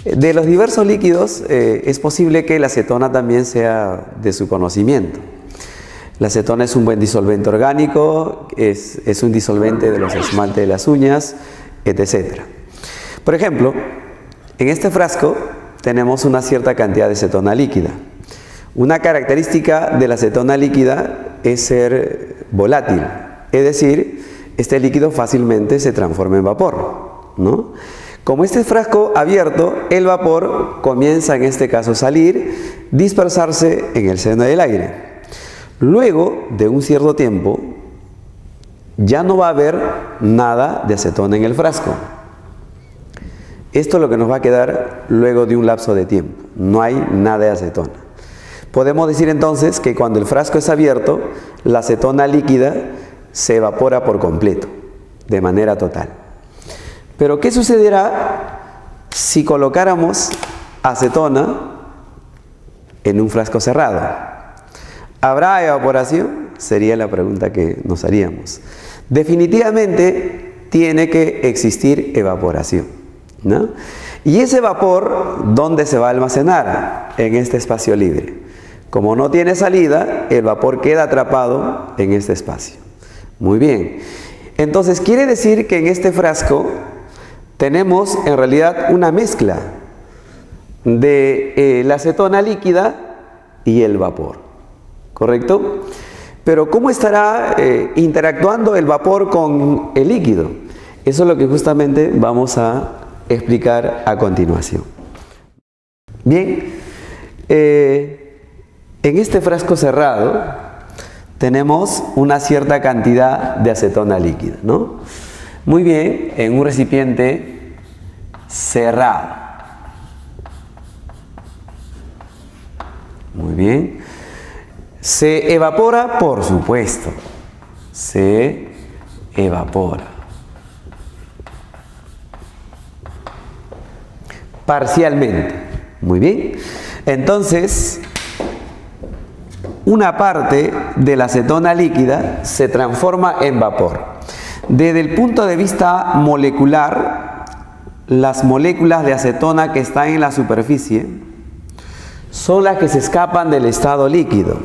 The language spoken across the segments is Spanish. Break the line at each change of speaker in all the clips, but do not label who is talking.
De los diversos líquidos, es posible que la acetona también sea de su conocimiento. La acetona es un buen disolvente orgánico, es un disolvente de los esmaltes de las uñas, etc. Por ejemplo, en este frasco tenemos una cierta cantidad de acetona líquida. Una característica de la acetona líquida es ser volátil, es decir, este líquido fácilmente se transforma en vapor, ¿no? Como este frasco abierto, el vapor comienza en este caso a salir, dispersarse en el seno del aire. Luego de un cierto tiempo, ya no va a haber nada de acetona en el frasco. Esto es lo que nos va a quedar luego de un lapso de tiempo. No hay nada de acetona. Podemos decir entonces que cuando el frasco es abierto, la acetona líquida se evapora por completo, de manera total. Pero ¿qué sucederá si colocáramos acetona en un frasco cerrado? ¿Habrá evaporación? Sería la pregunta que nos haríamos. Definitivamente tiene que existir evaporación, ¿no? Y ese vapor, ¿dónde se va a almacenar? En este espacio libre. Como no tiene salida, el vapor queda atrapado en este espacio. Muy bien. Entonces, quiere decir que en este frasco tenemos en realidad una mezcla de la acetona líquida y el vapor, ¿correcto? Pero ¿cómo estará interactuando el vapor con el líquido? Eso es lo que justamente vamos a explicar a continuación. Bien, en este frasco cerrado tenemos una cierta cantidad de acetona líquida, ¿no? Muy bien, en un recipiente cerrado. Muy bien. ¿Se evapora? Por supuesto. Se evapora. Parcialmente. Muy bien. Entonces, una parte de la acetona líquida se transforma en vapor. Desde el punto de vista molecular, las moléculas de acetona que están en la superficie son las que se escapan del estado líquido.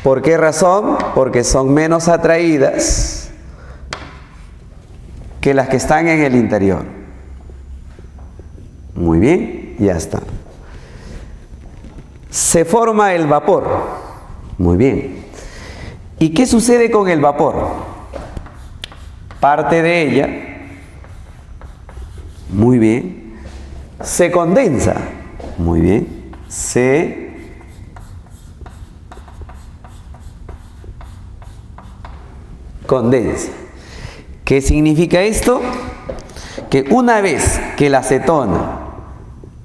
¿Por qué razón? Porque son menos atraídas que las que están en el interior. Muy bien, ya está. Se forma el vapor. Muy bien. ¿Y qué sucede con el vapor? Parte de ella, muy bien, se condensa, muy bien, se condensa. ¿Qué significa esto? Que una vez que la acetona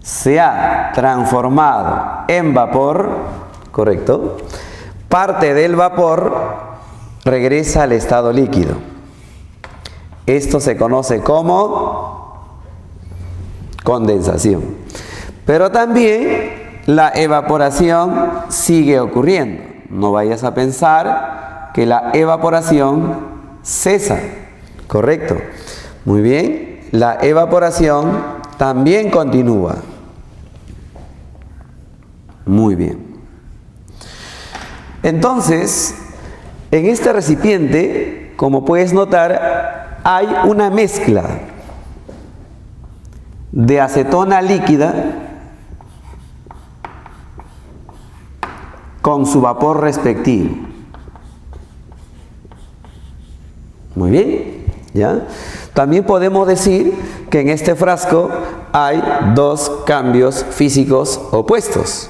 se ha transformado en vapor, ¿correcto? Parte del vapor regresa al estado líquido. Esto se conoce como condensación. Pero también la evaporación sigue ocurriendo. No vayas a pensar que la evaporación cesa. ¿Correcto? Muy bien. La evaporación también continúa. Muy bien. Entonces, en este recipiente, como puedes notar, hay una mezcla de acetona líquida con su vapor respectivo. Muy bien, ¿ya? También podemos decir que en este frasco hay dos cambios físicos opuestos.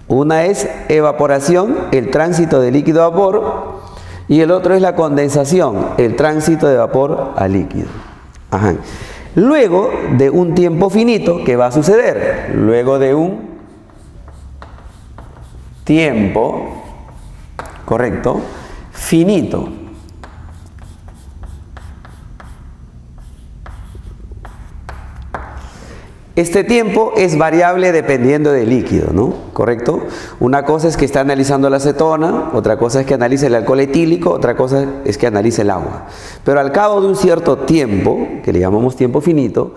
Una es evaporación, el tránsito de líquido a vapor, y el otro es la condensación, el tránsito de vapor a líquido. Ajá. Luego de un tiempo finito, ¿qué va a suceder? Luego de un tiempo, correcto, finito. Este tiempo es variable dependiendo del líquido, ¿no? ¿Correcto? Una cosa es que está analizando la acetona, otra cosa es que analice el alcohol etílico, otra cosa es que analice el agua. Pero al cabo de un cierto tiempo, que le llamamos tiempo finito,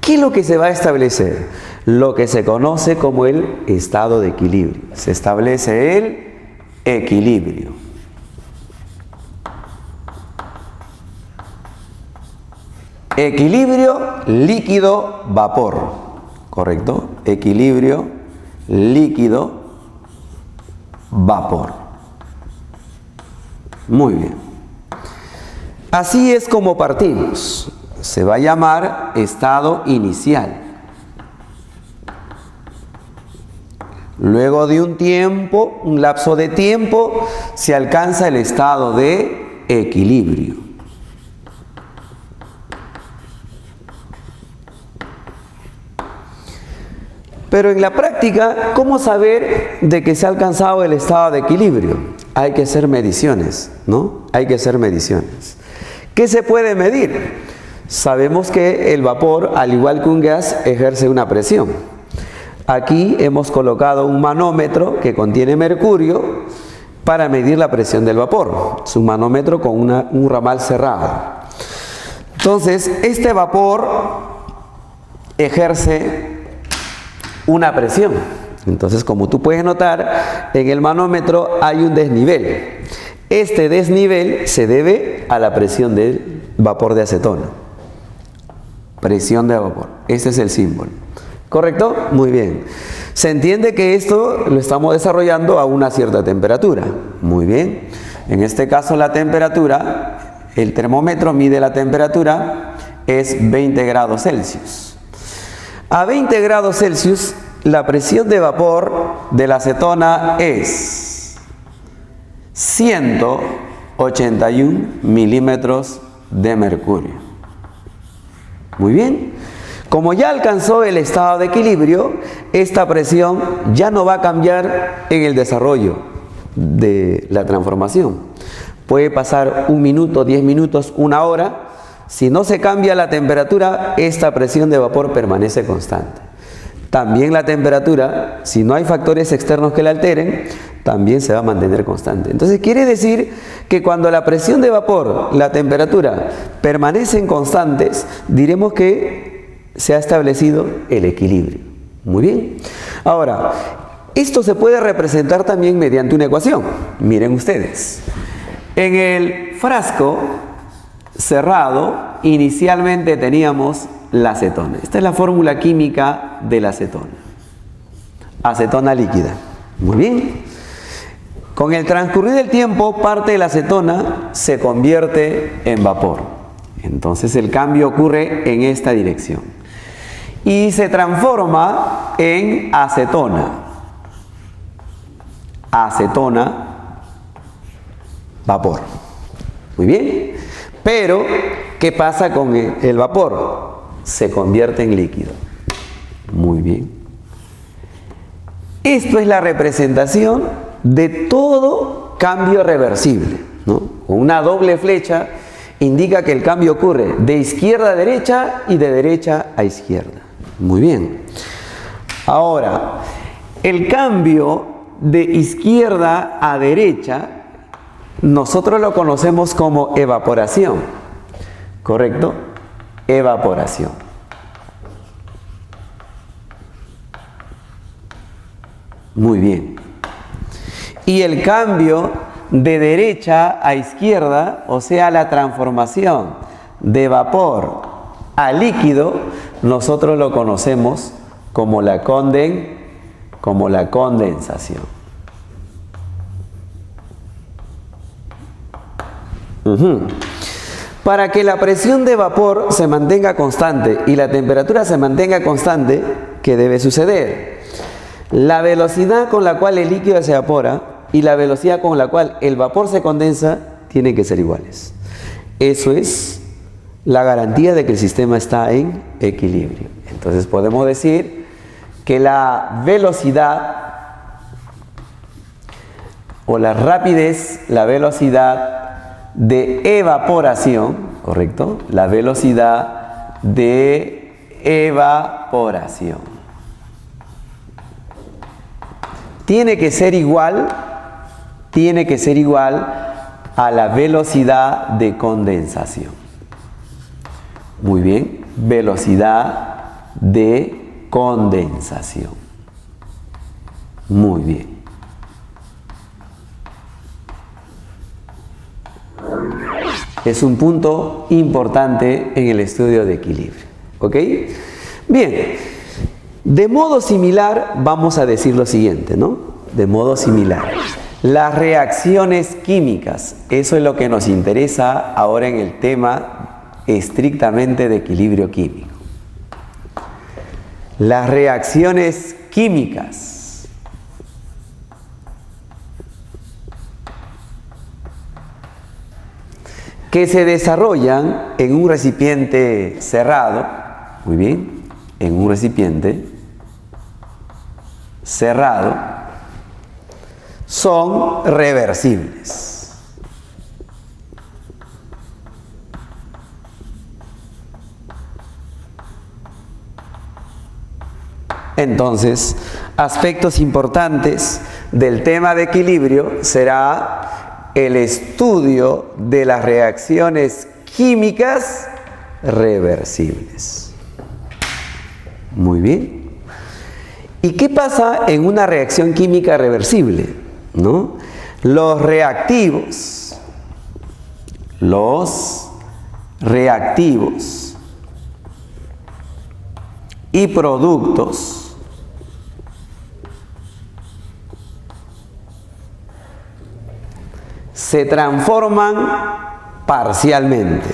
¿Qué es lo que se va a establecer? Lo que se conoce como el estado de equilibrio. Se establece el equilibrio. Equilibrio líquido-vapor. ¿Correcto? Equilibrio líquido-vapor. Muy bien. Así es como partimos. Se va a llamar estado inicial. Luego de un tiempo, un lapso de tiempo, se alcanza el estado de equilibrio. Pero en la práctica, ¿cómo saber de que se ha alcanzado el estado de equilibrio? Hay que hacer mediciones, ¿no? Hay que hacer mediciones. ¿Qué se puede medir? Sabemos que el vapor, al igual que un gas, ejerce una presión. Aquí hemos colocado un manómetro que contiene mercurio para medir la presión del vapor. Es un manómetro con un ramal cerrado. Entonces, este vapor ejerce una presión. Entonces, como tú puedes notar, en el manómetro hay un desnivel. Este desnivel se debe a la presión del vapor de acetona. Presión de vapor. Este es el símbolo. ¿Correcto? Muy bien. Se entiende que esto lo estamos desarrollando a una cierta temperatura. Muy bien. En este caso la temperatura, el termómetro mide la temperatura, es 20 grados Celsius. A 20 grados Celsius, la presión de vapor de la acetona es 181 milímetros de mercurio. Muy bien. Como ya alcanzó el estado de equilibrio, esta presión ya no va a cambiar en el desarrollo de la transformación. Puede pasar 1 minuto, 10 minutos, 1 hora. Si no se cambia la temperatura, esta presión de vapor permanece constante. También la temperatura, si no hay factores externos que la alteren, también se va a mantener constante. Entonces quiere decir que cuando la presión de vapor, la temperatura permanecen constantes, diremos que se ha establecido el equilibrio. Muy bien. Ahora, esto se puede representar también mediante una ecuación. Miren ustedes. En el frasco cerrado, inicialmente teníamos la acetona. Esta es la fórmula química de la acetona. Acetona líquida. Muy bien. Con el transcurrir del tiempo, parte de la acetona se convierte en vapor. Entonces el cambio ocurre en esta dirección. Y se transforma en acetona. Acetona, vapor. Muy bien. Pero, ¿qué pasa con el vapor? Se convierte en líquido. Muy bien. Esto es la representación de todo cambio reversible, ¿no? Con una doble flecha indica que el cambio ocurre de izquierda a derecha y de derecha a izquierda. Muy bien. Ahora, el cambio de izquierda a derecha nosotros lo conocemos como evaporación. ¿Correcto? Evaporación. Muy bien. Y el cambio de derecha a izquierda, o sea, la transformación de vapor a líquido, nosotros lo conocemos como la condensación. Para que la presión de vapor se mantenga constante y la temperatura se mantenga constante, ¿qué debe suceder? La velocidad con la cual el líquido se evapora y la velocidad con la cual el vapor se condensa tienen que ser iguales. Eso es la garantía de que el sistema está en equilibrio. Entonces podemos decir que la velocidad o la rapidez, la velocidad de evaporación, ¿correcto? La velocidad de evaporación tiene que ser igual a la velocidad de condensación. Muy bien, velocidad de condensación. Muy bien. Es un punto importante en el estudio de equilibrio. ¿Ok? Bien. De modo similar, vamos a decir lo siguiente, ¿no? De modo similar. Las reacciones químicas, eso es lo que nos interesa ahora en el tema estrictamente de equilibrio químico. Las reacciones químicas que se desarrollan en un recipiente cerrado, muy bien, en un recipiente cerrado, son reversibles. Entonces, aspectos importantes del tema de equilibrio será el estudio de las reacciones químicas reversibles. Muy bien. ¿Y qué pasa en una reacción química reversible? ¿No? Los reactivos y productos se transforman parcialmente,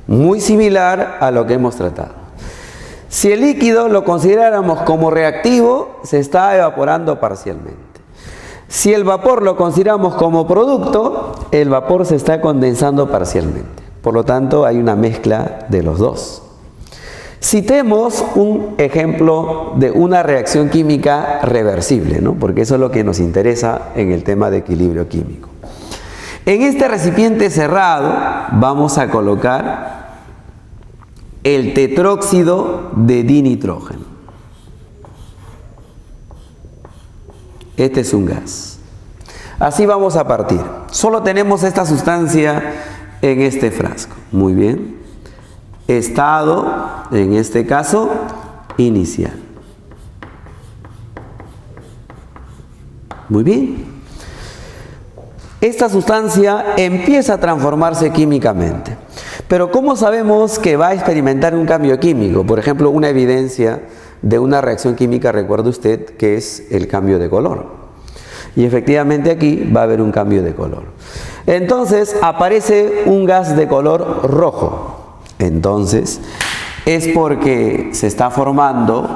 muy similar a lo que hemos tratado. Si el líquido lo consideráramos como reactivo, se está evaporando parcialmente. Si el vapor lo consideramos como producto, el vapor se está condensando parcialmente. Por lo tanto, hay una mezcla de los dos. Citemos un ejemplo de una reacción química reversible, ¿no? Porque eso es lo que nos interesa en el tema de equilibrio químico. En este recipiente cerrado vamos a colocar el tetróxido de dinitrógeno. Este es un gas. Así vamos a partir. Solo tenemos esta sustancia en este frasco. Muy bien. Estado, en este caso, inicial. Muy bien. Esta sustancia empieza a transformarse químicamente. Pero ¿cómo sabemos que va a experimentar un cambio químico? Por ejemplo, una evidencia de una reacción química, recuerde usted, que es el cambio de color. Y efectivamente aquí va a haber un cambio de color. Entonces aparece un gas de color rojo. Entonces es porque se está formando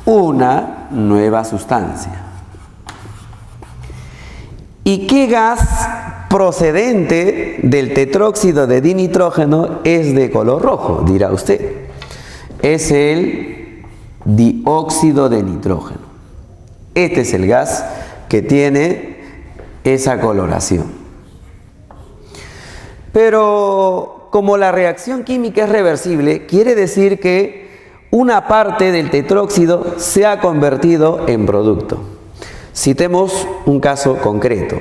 una nueva sustancia. ¿Y qué gas procedente del tetróxido de dinitrógeno es de color rojo? Dirá usted. Es el dióxido de nitrógeno. Este es el gas que tiene esa coloración. Pero como la reacción química es reversible, quiere decir que una parte del tetróxido se ha convertido en producto. Citemos un caso concreto.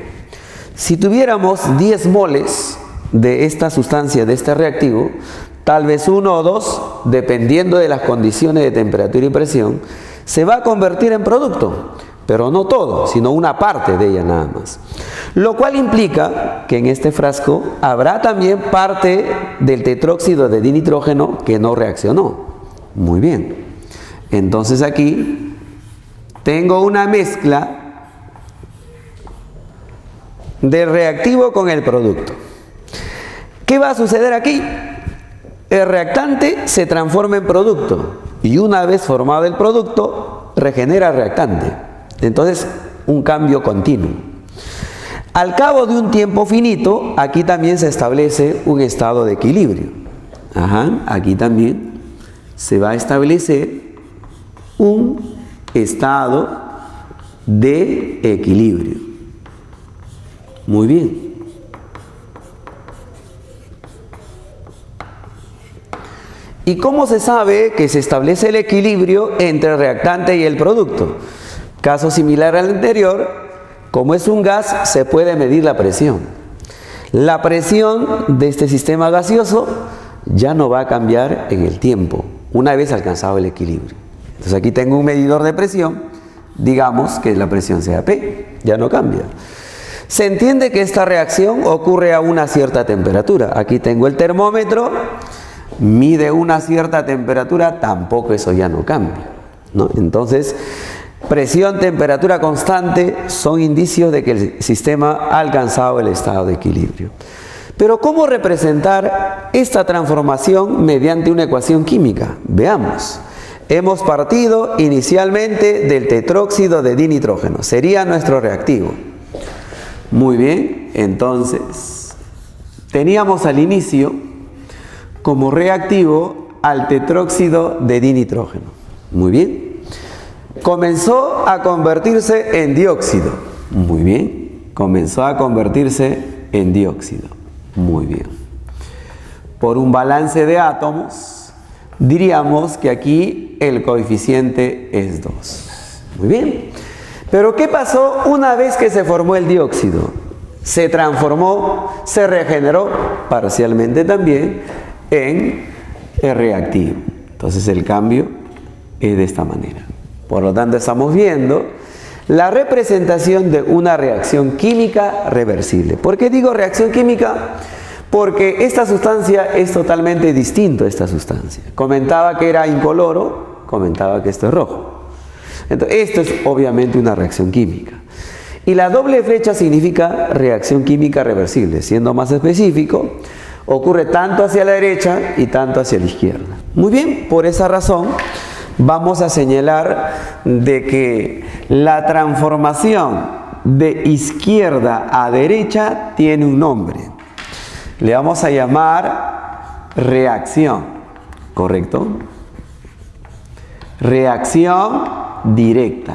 Si tuviéramos 10 moles de esta sustancia, de este reactivo, tal vez 1 o 2, dependiendo de las condiciones de temperatura y presión, se va a convertir en producto, pero no todo, sino una parte de ella nada más. Lo cual implica que en este frasco habrá también parte del tetróxido de dinitrógeno que no reaccionó. Muy bien. Entonces aquí tengo una mezcla del reactivo con el producto. ¿Qué va a suceder aquí? El reactante se transforma en producto y una vez formado el producto, regenera el reactante. Entonces, un cambio continuo. Al cabo de un tiempo finito, aquí también se establece un estado de equilibrio. Aquí también se va a establecer un estado de equilibrio. Muy bien. ¿Y cómo se sabe que se establece el equilibrio entre el reactante y el producto? Caso similar al anterior, como es un gas, se puede medir la presión. La presión de este sistema gaseoso ya no va a cambiar en el tiempo, una vez alcanzado el equilibrio. Entonces aquí tengo un medidor de presión, digamos que la presión sea P, ya no cambia. Se entiende que esta reacción ocurre a una cierta temperatura. Aquí tengo el termómetro, mide una cierta temperatura, tampoco eso ya no cambia, ¿no? Entonces, presión, temperatura constante son indicios de que el sistema ha alcanzado el estado de equilibrio. Pero ¿cómo representar esta transformación mediante una ecuación química? Veamos. Hemos partido inicialmente del tetróxido de dinitrógeno, sería nuestro reactivo. Muy bien, entonces teníamos al inicio como reactivo al tetróxido de dinitrógeno. Muy bien. Comenzó a convertirse en dióxido. Muy bien. Comenzó a convertirse en dióxido. Muy bien. Por un balance de átomos, diríamos que aquí el coeficiente es 2. Muy bien. Pero ¿qué pasó una vez que se formó el dióxido? Se transformó, se regeneró parcialmente también en el reactivo. Entonces el cambio es de esta manera. Por lo tanto, estamos viendo la representación de una reacción química reversible. ¿Por qué digo reacción química? Porque esta sustancia es totalmente distinta a esta sustancia. Comentaba que era incoloro, comentaba que esto es rojo. Entonces, esto es obviamente una reacción química. Y la doble flecha significa reacción química reversible. Siendo más específico, ocurre tanto hacia la derecha y tanto hacia la izquierda. Muy bien, por esa razón vamos a señalar de que la transformación de izquierda a derecha tiene un nombre. Le vamos a llamar reacción, ¿correcto? Reacción directa.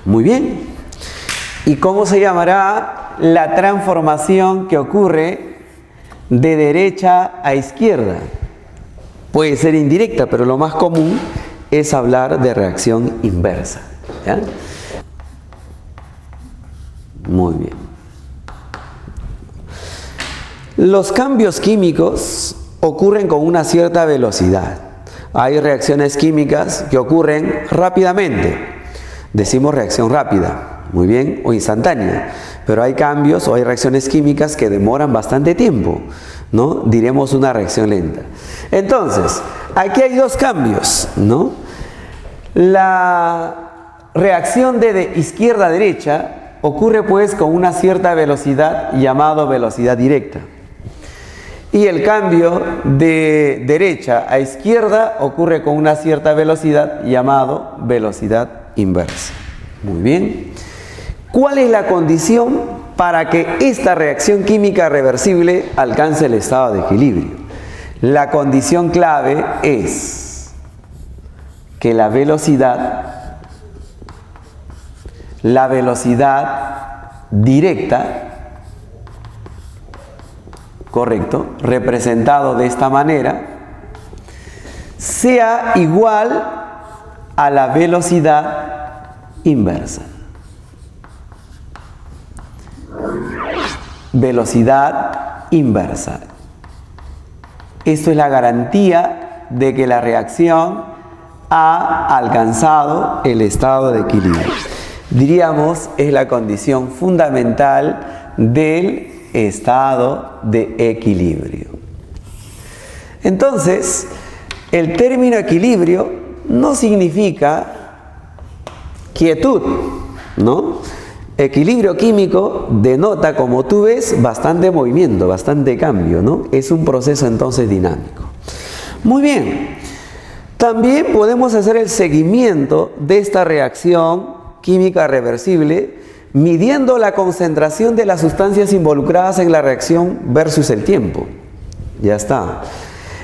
Muy bien. ¿Y cómo se llamará la transformación que ocurre de derecha a izquierda? Puede ser indirecta, pero lo más común es hablar de reacción inversa, ¿ya? Muy bien. Los cambios químicos ocurren con una cierta velocidad. Hay reacciones químicas que ocurren rápidamente. Decimos reacción rápida, muy bien, o instantánea. Pero hay cambios o hay reacciones químicas que demoran bastante tiempo, ¿no? Diremos una reacción lenta. Entonces, aquí hay dos cambios, ¿no? La reacción de izquierda a derecha ocurre pues con una cierta velocidad llamada velocidad directa. Y el cambio de derecha a izquierda ocurre con una cierta velocidad llamado velocidad inversa. Muy bien. ¿Cuál es la condición para que esta reacción química reversible alcance el estado de equilibrio? La condición clave es que la velocidad directa, correcto, representado de esta manera, sea igual a la velocidad inversa. Velocidad inversa. Esto es la garantía de que la reacción ha alcanzado el estado de equilibrio. Diríamos, es la condición fundamental del estado de equilibrio. Entonces, el término equilibrio no significa quietud, ¿no? Equilibrio químico denota, como tú ves, bastante movimiento, bastante cambio, ¿no? Es un proceso entonces dinámico. Muy bien. También podemos hacer el seguimiento de esta reacción química reversible midiendo la concentración de las sustancias involucradas en la reacción versus el tiempo. Ya está.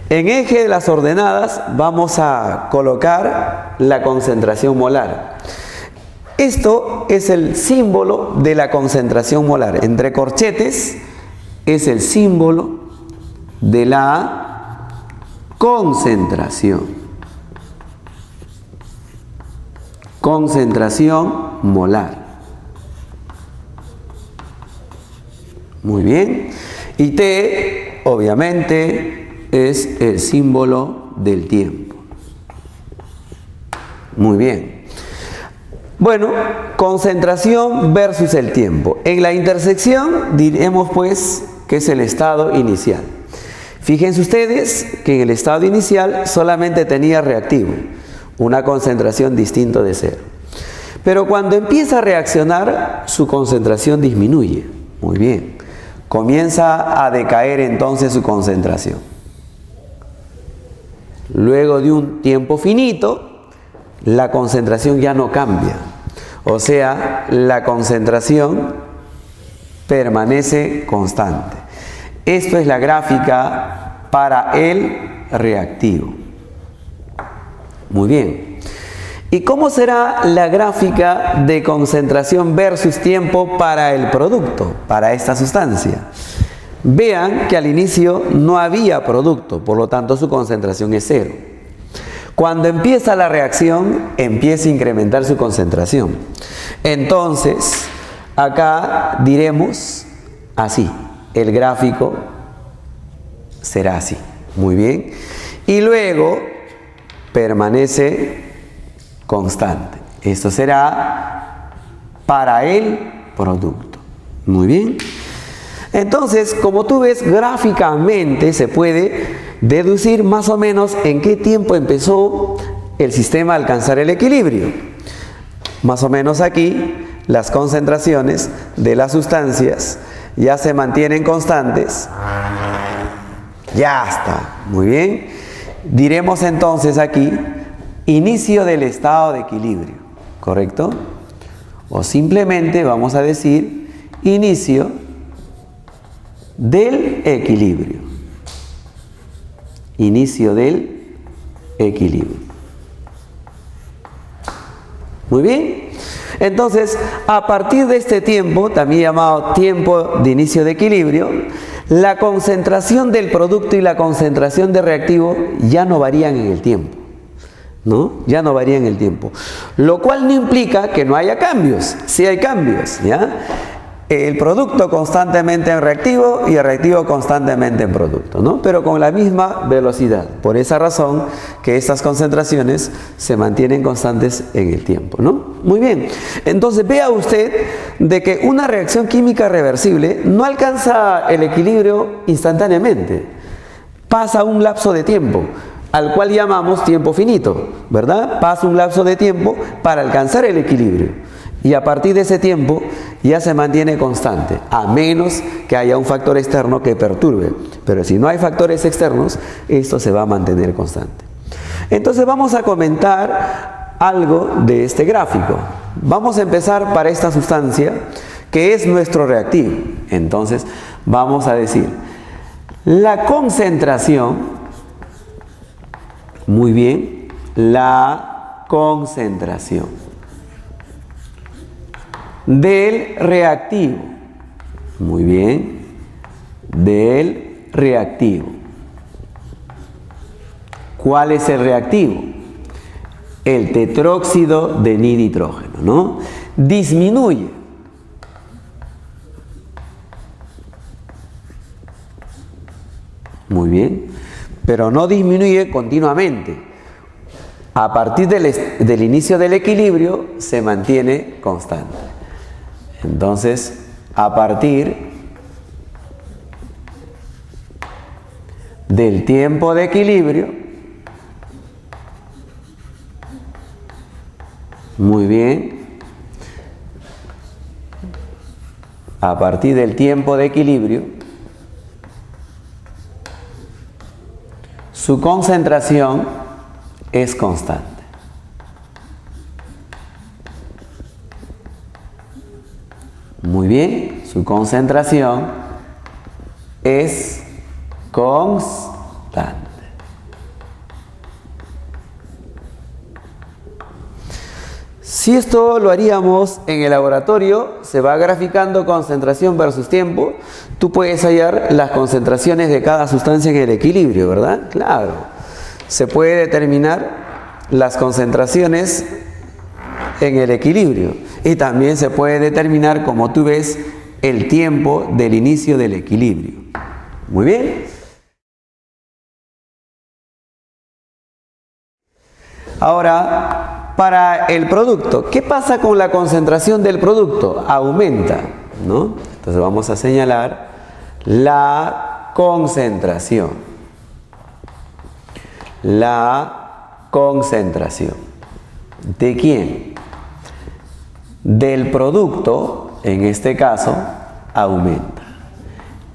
En eje de las ordenadas vamos a colocar la concentración molar. Esto es el símbolo de la concentración molar. Entre corchetes es el símbolo de la concentración. concentración molar. Muy bien. Y T, obviamente, es el símbolo del tiempo. Muy bien. Bueno, concentración versus el tiempo. En la intersección diremos pues que es el estado inicial. Fíjense ustedes que en el estado inicial solamente tenía reactivo, una concentración distinta de cero. Pero cuando empieza a reaccionar, su concentración disminuye. Muy bien. Comienza a decaer entonces su concentración. Luego de un tiempo finito, la concentración ya no cambia. O sea, la concentración permanece constante. Esto es la gráfica para el reactivo. Muy bien. ¿Y cómo será la gráfica de concentración versus tiempo para el producto, para esta sustancia? Vean que al inicio no había producto, por lo tanto su concentración es cero. Cuando empieza la reacción, empieza a incrementar su concentración. Entonces, acá diremos así, el gráfico será así. Muy bien. Y luego permanece constante. Esto será para el producto. Muy bien. Entonces, como tú ves, gráficamente se puede deducir más o menos en qué tiempo empezó el sistema a alcanzar el equilibrio. Más o menos aquí, las concentraciones de las sustancias ya se mantienen constantes. Ya está. Muy bien. Diremos entonces aquí inicio del estado de equilibrio, ¿correcto? O simplemente vamos a decir inicio del equilibrio. Inicio del equilibrio. Muy bien. Entonces, a partir de este tiempo, también llamado tiempo de inicio de equilibrio, la concentración del producto y la concentración de reactivo ya no varían en el tiempo. ¿No? Ya no varía en el tiempo. Lo cual no implica que no haya cambios. Sí hay cambios, ¿ya? El producto constantemente en reactivo y el reactivo constantemente en producto, ¿no? Pero con la misma velocidad. Por esa razón que estas concentraciones se mantienen constantes en el tiempo, ¿no? Muy bien. Entonces vea usted de que una reacción química reversible no alcanza el equilibrio instantáneamente. Pasa un lapso de tiempo, al cual llamamos tiempo finito, ¿verdad? Pasa un lapso de tiempo para alcanzar el equilibrio. Y a partir de ese tiempo ya se mantiene constante, a menos que haya un factor externo que perturbe. Pero si no hay factores externos, esto se va a mantener constante. Entonces vamos a comentar algo de este gráfico. Vamos a empezar para esta sustancia, que es nuestro reactivo. Entonces vamos a decir, la concentración. Muy bien, la concentración del reactivo. Muy bien, del reactivo. ¿Cuál es el reactivo? El tetróxido de nitrógeno, ¿no? Disminuye. Muy bien. Pero no disminuye continuamente. A partir del inicio del equilibrio se mantiene constante. Entonces, a partir del tiempo de equilibrio, muy bien, a partir del tiempo de equilibrio, su concentración es constante. Muy bien, su concentración es constante. Si esto lo haríamos en el laboratorio, se va graficando concentración versus tiempo. Tú puedes hallar las concentraciones de cada sustancia en el equilibrio, ¿verdad? Claro. Se puede determinar las concentraciones en el equilibrio. Y también se puede determinar, como tú ves, el tiempo del inicio del equilibrio. Muy bien. Ahora, para el producto, ¿qué pasa con la concentración del producto? Aumenta, ¿no? Entonces vamos a señalar la concentración. La concentración. ¿De quién? Del producto, en este caso, aumenta.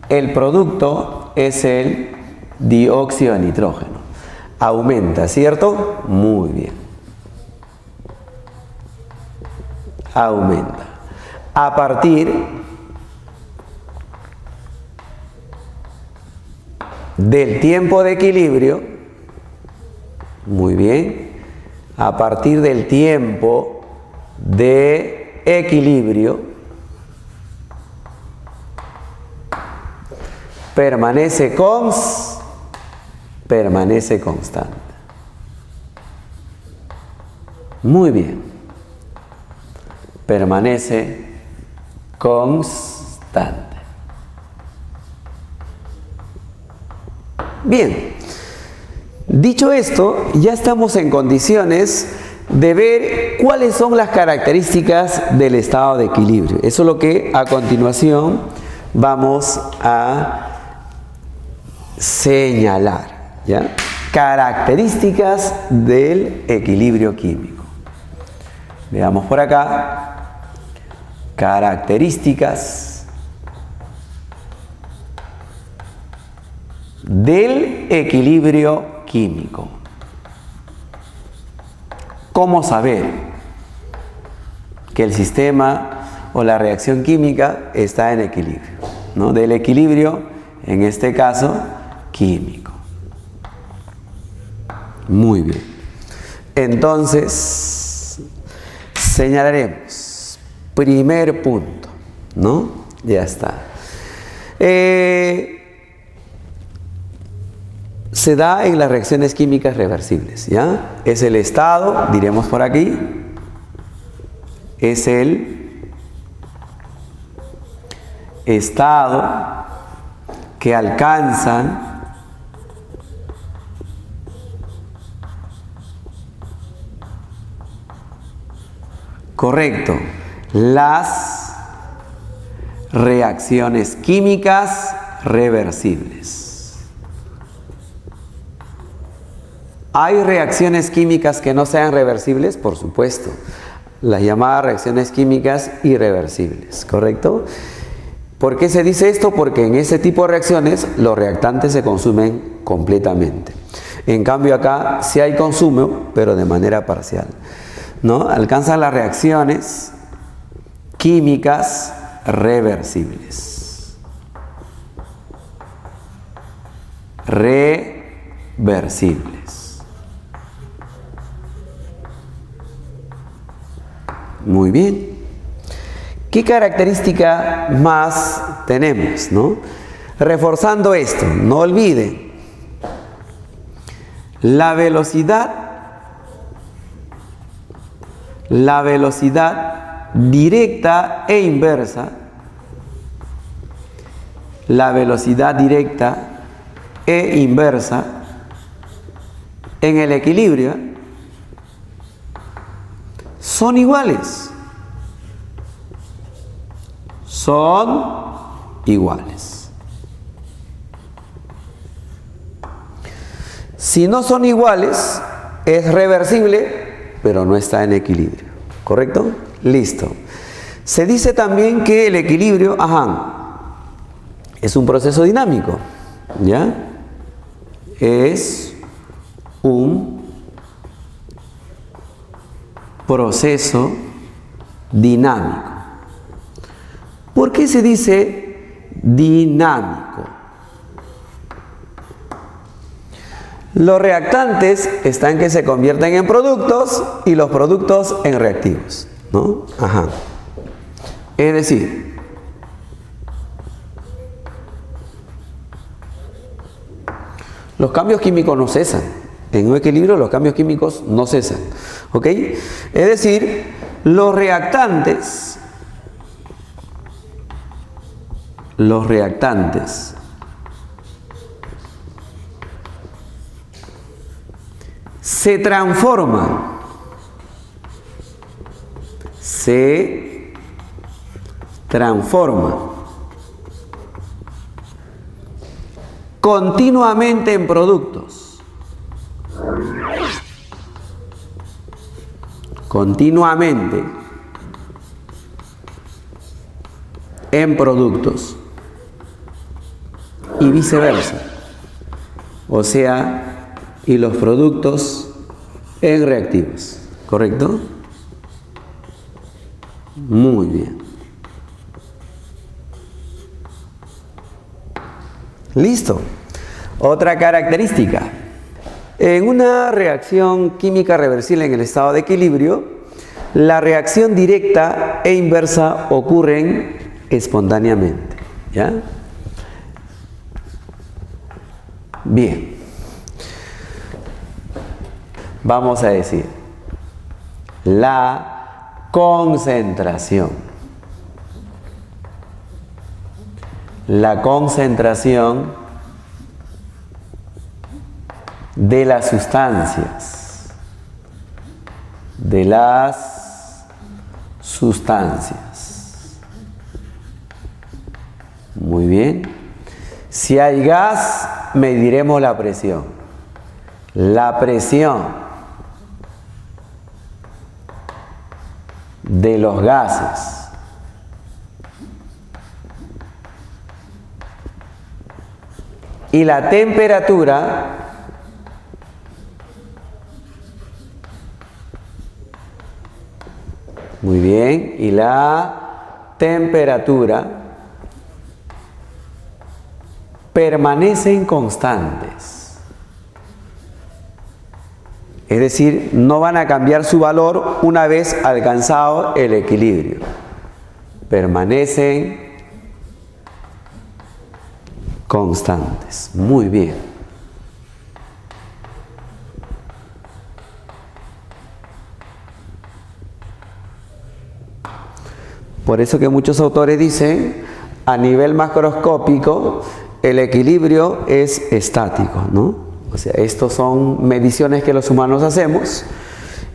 El producto es el dióxido de nitrógeno. Aumenta, ¿cierto? Muy bien. Aumenta. A partir del tiempo de equilibrio, muy bien, a partir del tiempo de equilibrio, permanece constante. Muy bien. Permanece constante. Bien. Dicho esto, ya estamos en condiciones de ver cuáles son las características del estado de equilibrio. Eso es lo que a continuación vamos a señalar, ¿ya? Características del equilibrio químico. Veamos por acá. Características del equilibrio químico. ¿Cómo saber que el sistema o la reacción química está en equilibrio, ¿no? Del equilibrio, en este caso, químico. Muy bien. Entonces, señalaremos. Primer punto, ¿no? Ya está. Se da en las reacciones químicas reversibles, ¿ya? Es el estado, diremos por aquí, es el estado que alcanzan correcto, las reacciones químicas reversibles. ¿Hay reacciones químicas que no sean reversibles? Por supuesto. Las llamadas reacciones químicas irreversibles, ¿correcto? ¿Por qué se dice esto? Porque en ese tipo de reacciones los reactantes se consumen completamente. En cambio acá sí hay consumo, pero de manera parcial, ¿no? Alcanzan las reacciones químicas reversibles. Reversibles. Muy bien. ¿Qué característica más tenemos, no? Reforzando esto, no olviden, la velocidad directa e inversa, la velocidad directa e inversa en el equilibrio son iguales. Son iguales. Si no son iguales, es reversible, pero no está en equilibrio. ¿Correcto? Listo. Se dice también que el equilibrio, es un proceso dinámico. ¿Ya? Es un proceso dinámico. ¿Por qué se dice dinámico? Los reactantes están que se convierten en productos y los productos en reactivos, ¿no? Es decir, los cambios químicos no cesan. En un equilibrio los cambios químicos no cesan, ¿ok? Es decir, Los reactantes se transforman continuamente en productos. Continuamente en productos y viceversa. O sea, y los productos en reactivos. ¿Correcto? Muy bien. Listo. Otra característica. En una reacción química reversible en el estado de equilibrio, la reacción directa e inversa ocurren espontáneamente. ¿Ya? Bien. Vamos a decir, la concentración. La concentración de las sustancias. Muy bien. Si hay gas, mediremos la presión. La presión de los gases. Y la temperatura muy bien, y la temperatura permanecen constantes. Es decir, no van a cambiar su valor una vez alcanzado el equilibrio. Permanecen constantes. Muy bien. Por eso que muchos autores dicen, a nivel macroscópico, el equilibrio es estático, ¿no? O sea, estos son mediciones que los humanos hacemos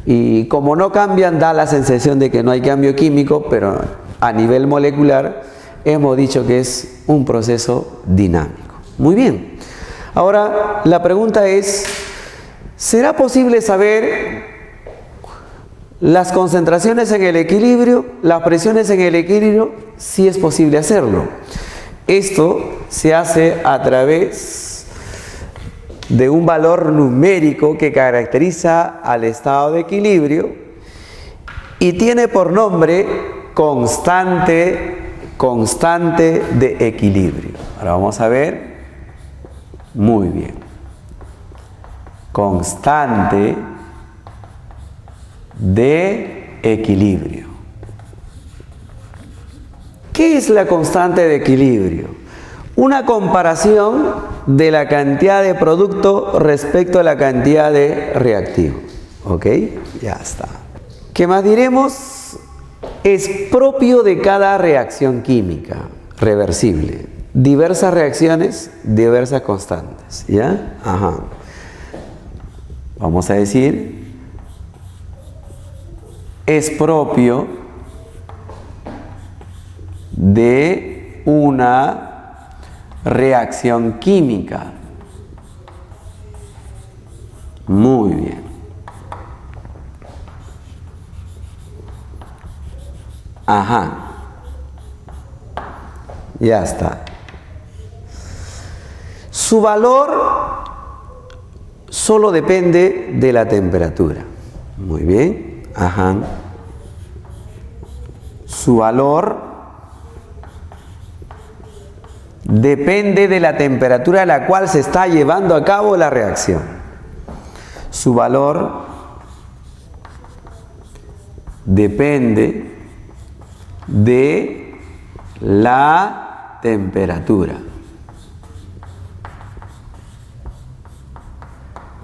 y como no cambian, da la sensación de que no hay cambio químico, pero a nivel molecular hemos dicho que es un proceso dinámico. Muy bien. Ahora, la pregunta es, ¿será posible saber las concentraciones en el equilibrio, las presiones en el equilibrio? Sí es posible hacerlo. Esto se hace a través de un valor numérico que caracteriza al estado de equilibrio y tiene por nombre constante de equilibrio. Ahora vamos a ver. Muy bien. Constante de equilibrio. ¿Qué es la constante de equilibrio? Una comparación de la cantidad de producto respecto a la cantidad de reactivo. ¿Ok? Ya está. ¿Qué más diremos? Es propio de cada reacción química reversible. Diversas reacciones, diversas constantes. ¿Ya? Ajá. Vamos a decir, es propio de una reacción química. Muy bien. Ajá. Ya está. Su valor solo depende de la temperatura. Muy bien. Ajá. Su valor depende de la temperatura a la cual se está llevando a cabo la reacción. Su valor depende de la temperatura.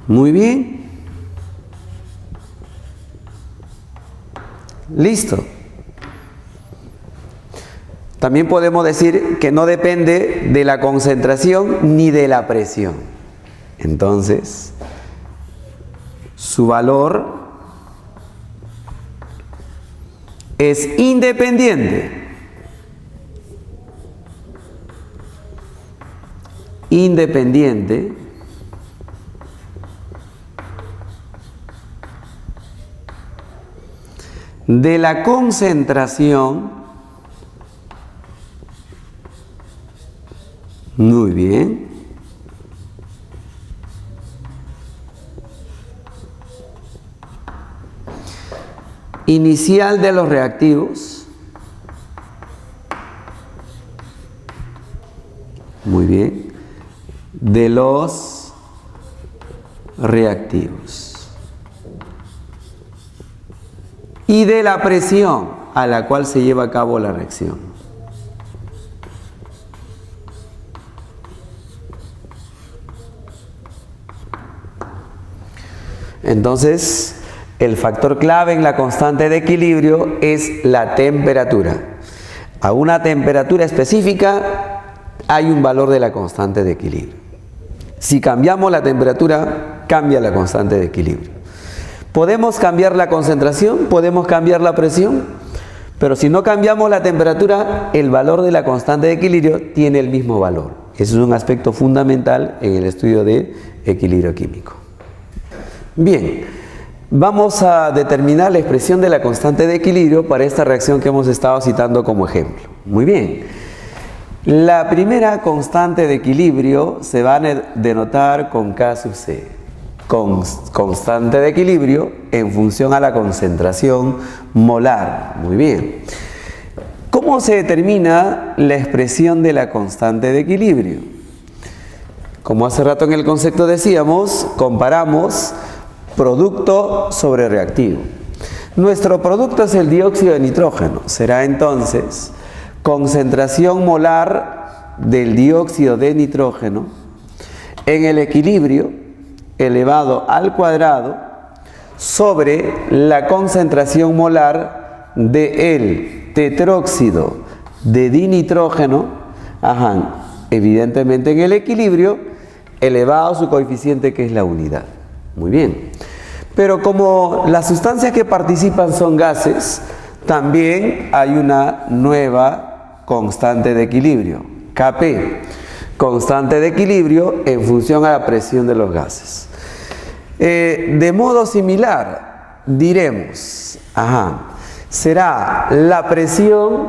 Muy bien. Listo. También podemos decir que no depende de la concentración ni de la presión. Entonces, su valor es independiente. Independiente de la concentración. Muy bien. Inicial de los reactivos. Muy bien. De los reactivos. Y de la presión a la cual se lleva a cabo la reacción. Entonces, el factor clave en la constante de equilibrio es la temperatura. A una temperatura específica hay un valor de la constante de equilibrio. Si cambiamos la temperatura, cambia la constante de equilibrio. Podemos cambiar la concentración, podemos cambiar la presión, pero si no cambiamos la temperatura, el valor de la constante de equilibrio tiene el mismo valor. Eso es un aspecto fundamental en el estudio de equilibrio químico. Bien, vamos a determinar la expresión de la constante de equilibrio para esta reacción que hemos estado citando como ejemplo. Muy bien. La primera constante de equilibrio se va a denotar con K sub C. Constante de equilibrio en función a la concentración molar. Muy bien. ¿Cómo se determina la expresión de la constante de equilibrio? Como hace rato en el concepto decíamos, comparamos producto sobre reactivo. Nuestro producto es el dióxido de nitrógeno. Será entonces concentración molar del dióxido de nitrógeno en el equilibrio elevado al cuadrado sobre la concentración molar del tetróxido de dinitrógeno, evidentemente en el equilibrio elevado a su coeficiente que es la unidad. Muy bien. Pero como las sustancias que participan son gases, también hay una nueva constante de equilibrio, Kp, constante de equilibrio en función a la presión de los gases. De modo similar, diremos, será la presión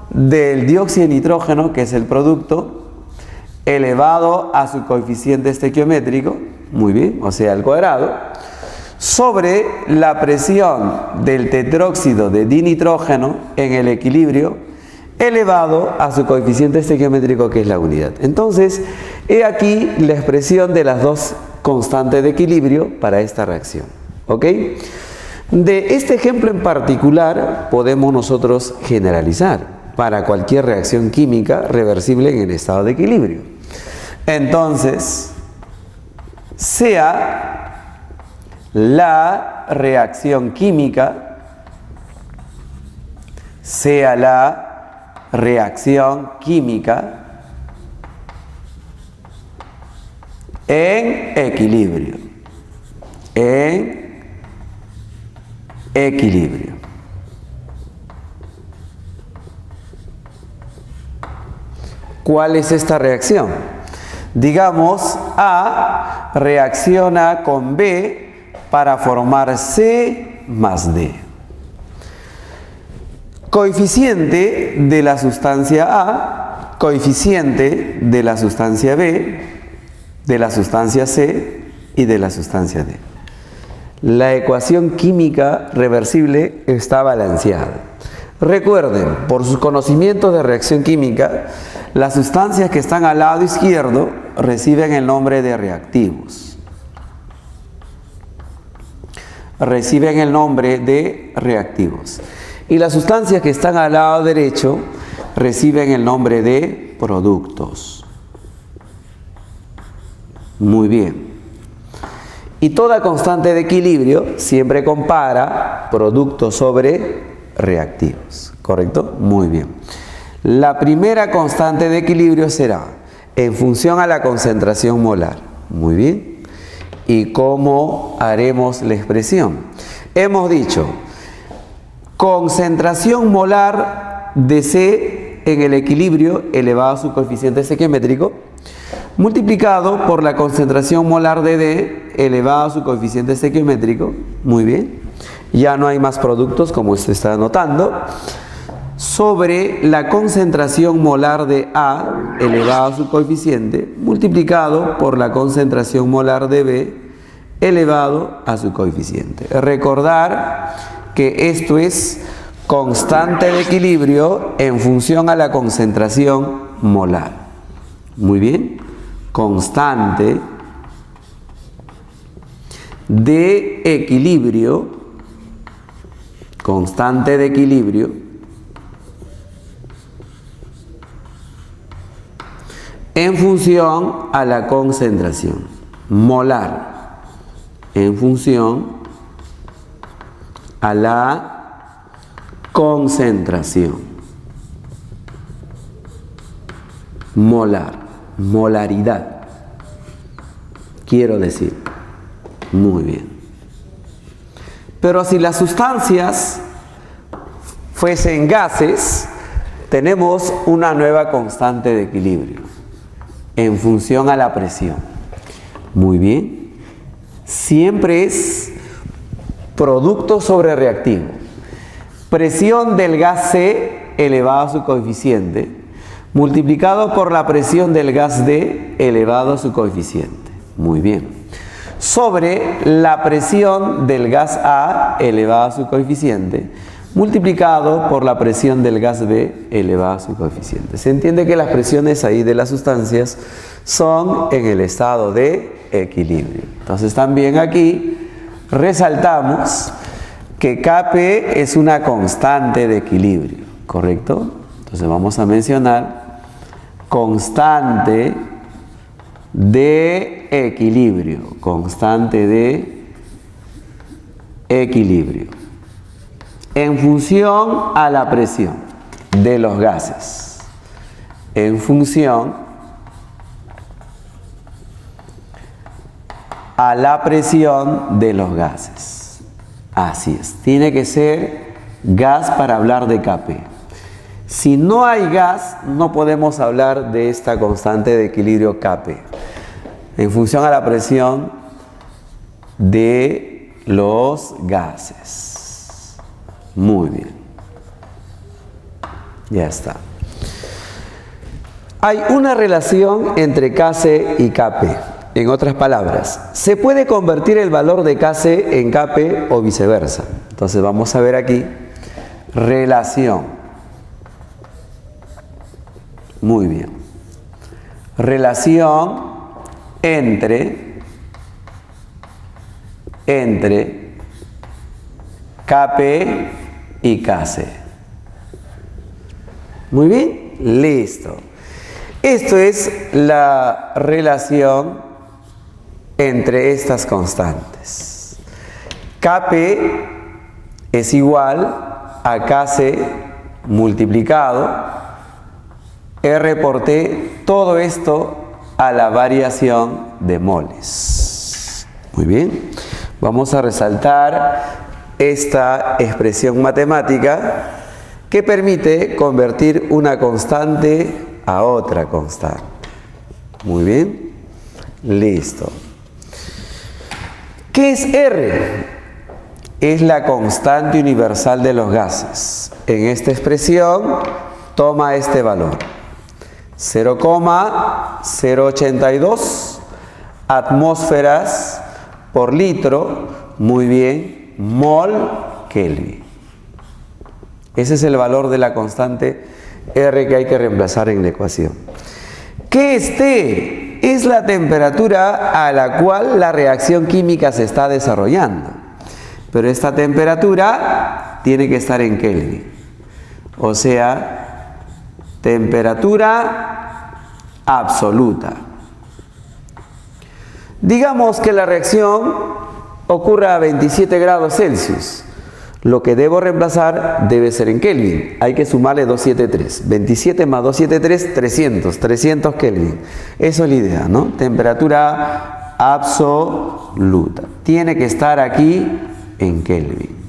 del dióxido de nitrógeno, que es el producto, elevado a su coeficiente estequiométrico, muy bien, o sea, al cuadrado, sobre la presión del tetróxido de dinitrógeno en el equilibrio elevado a su coeficiente estequiométrico que es la unidad. Entonces, he aquí la expresión de las dos constantes de equilibrio para esta reacción. ¿Ok? De este ejemplo en particular podemos nosotros generalizar para cualquier reacción química reversible en el estado de equilibrio. Entonces, sea la reacción química, en equilibrio. ¿Cuál es esta reacción? Digamos, A reacciona con B para formar C más D. Coeficiente de la sustancia A, coeficiente de la sustancia B, de la sustancia C y de la sustancia D. La ecuación química reversible está balanceada. Recuerden, por sus conocimientos de reacción química, las sustancias que están al lado izquierdo reciben el nombre de reactivos. Reciben el nombre de reactivos. Y las sustancias que están al lado derecho reciben el nombre de productos. Muy bien. Y toda constante de equilibrio siempre compara producto sobre reactivos. ¿Correcto? Muy bien. La primera constante de equilibrio será en función a la concentración molar. Muy bien. ¿Y cómo haremos la expresión? Hemos dicho concentración molar de C en el equilibrio elevado a su coeficiente estequiométrico multiplicado por la concentración molar de D elevado a su coeficiente estequiométrico. Muy bien. Ya no hay más productos como se está anotando. Sobre la concentración molar de A elevado a su coeficiente multiplicado por la concentración molar de B elevado a su coeficiente. Recordar que esto es constante de equilibrio en función a la concentración molar. Muy bien. Constante de equilibrio, constante de equilibrio en función a la concentración molar, en función a la concentración molar, molaridad, quiero decir. Muy bien. Pero si las sustancias fuesen gases, tenemos una nueva constante de equilibrio en función a la presión. Muy bien. Siempre es producto sobre reactivo. Presión del gas C elevado a su coeficiente multiplicado por la presión del gas D elevado a su coeficiente. Muy bien. Sobre la presión del gas A elevado a su coeficiente multiplicado por la presión del gas B elevado a su coeficiente. Se entiende que las presiones ahí de las sustancias son en el estado de equilibrio. Entonces también aquí resaltamos que Kp es una constante de equilibrio, ¿correcto? Entonces vamos a mencionar constante de equilibrio, constante de equilibrio en función a la presión de los gases, en función a la presión de los gases. Así es, tiene que ser gas para hablar de Kp. Si no hay gas, no podemos hablar de esta constante de equilibrio Kp, en función a la presión de los gases. Muy bien. Ya está. Hay una relación entre Kc y Kp. En otras palabras, se puede convertir el valor de Kc en Kp o viceversa. Entonces vamos a ver aquí relación. Muy bien. Relación entre Kp y Kc. Muy bien, listo. Esto es la relación entre estas constantes. Kp es igual a Kc multiplicado R por T, todo esto a la variación de moles. Muy bien, vamos a resaltar esta expresión matemática que permite convertir una constante a otra constante. Muy bien, listo. ¿Qué es R? Es la constante universal de los gases. En esta expresión toma este valor. 0,082 atmósferas por litro, muy bien, mol Kelvin. Ese es el valor de la constante R que hay que reemplazar en la ecuación. ¿Qué es T? Es la temperatura a la cual la reacción química se está desarrollando. Pero esta temperatura tiene que estar en Kelvin. O sea, temperatura absoluta. Digamos que la reacción ocurra a 27 grados Celsius. Lo que debo reemplazar debe ser en Kelvin. Hay que sumarle 273. 27 más 273, 300. 300 Kelvin. Eso es la idea, ¿no? Temperatura absoluta. Tiene que estar aquí en Kelvin.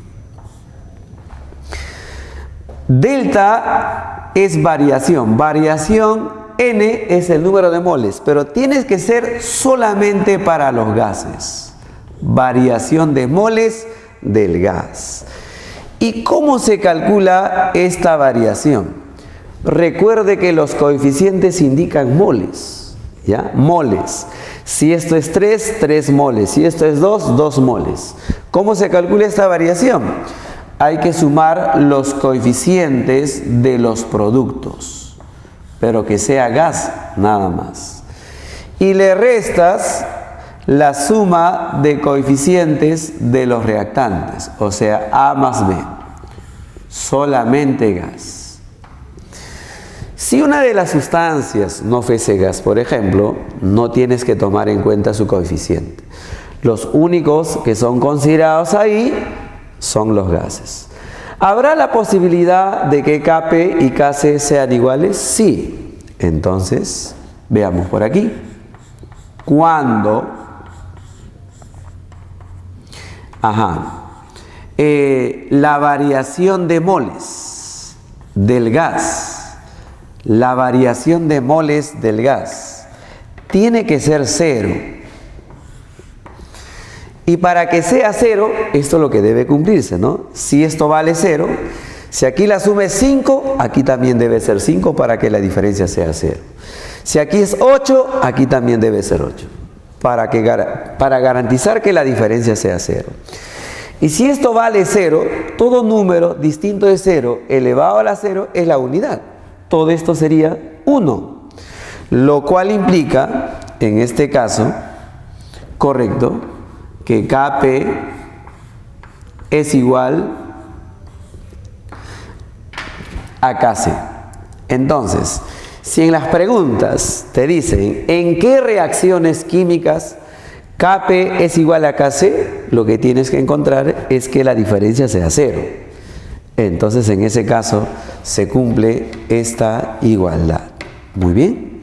Delta es variación. Variación N es el número de moles, pero tiene que ser solamente para los gases. Variación de moles del gas. ¿Y cómo se calcula esta variación? Recuerde que los coeficientes indican moles, ¿ya? Moles. Si esto es 3, 3 moles. Si esto es 2, 2 moles. ¿Cómo se calcula esta variación? Hay que sumar los coeficientes de los productos, pero que sea gas nada más. Y le restas la suma de coeficientes de los reactantes, o sea, A más B, solamente gas. Si una de las sustancias no fuese gas, por ejemplo, no tienes que tomar en cuenta su coeficiente. Los únicos que son considerados ahí son los gases. ¿Habrá la posibilidad de que Kp y Kc sean iguales? Sí. Entonces, veamos por aquí. Cuando la variación de moles del gas, tiene que ser 0. Y para que sea 0, esto es lo que debe cumplirse, ¿no? Si esto vale 0, si aquí la suma es 5, aquí también debe ser 5 para que la diferencia sea 0. Si aquí es 8, aquí también debe ser 8. Para garantizar que la diferencia sea 0. Y si esto vale 0, todo número distinto de 0 elevado a la 0 es la unidad. Todo esto sería 1. Lo cual implica, en este caso, correcto, que Kp es igual a Kc. Entonces, si en las preguntas te dicen ¿en qué reacciones químicas Kp es igual a Kc? Lo que tienes que encontrar es que la diferencia sea 0. Entonces, en ese caso, se cumple esta igualdad. Muy bien.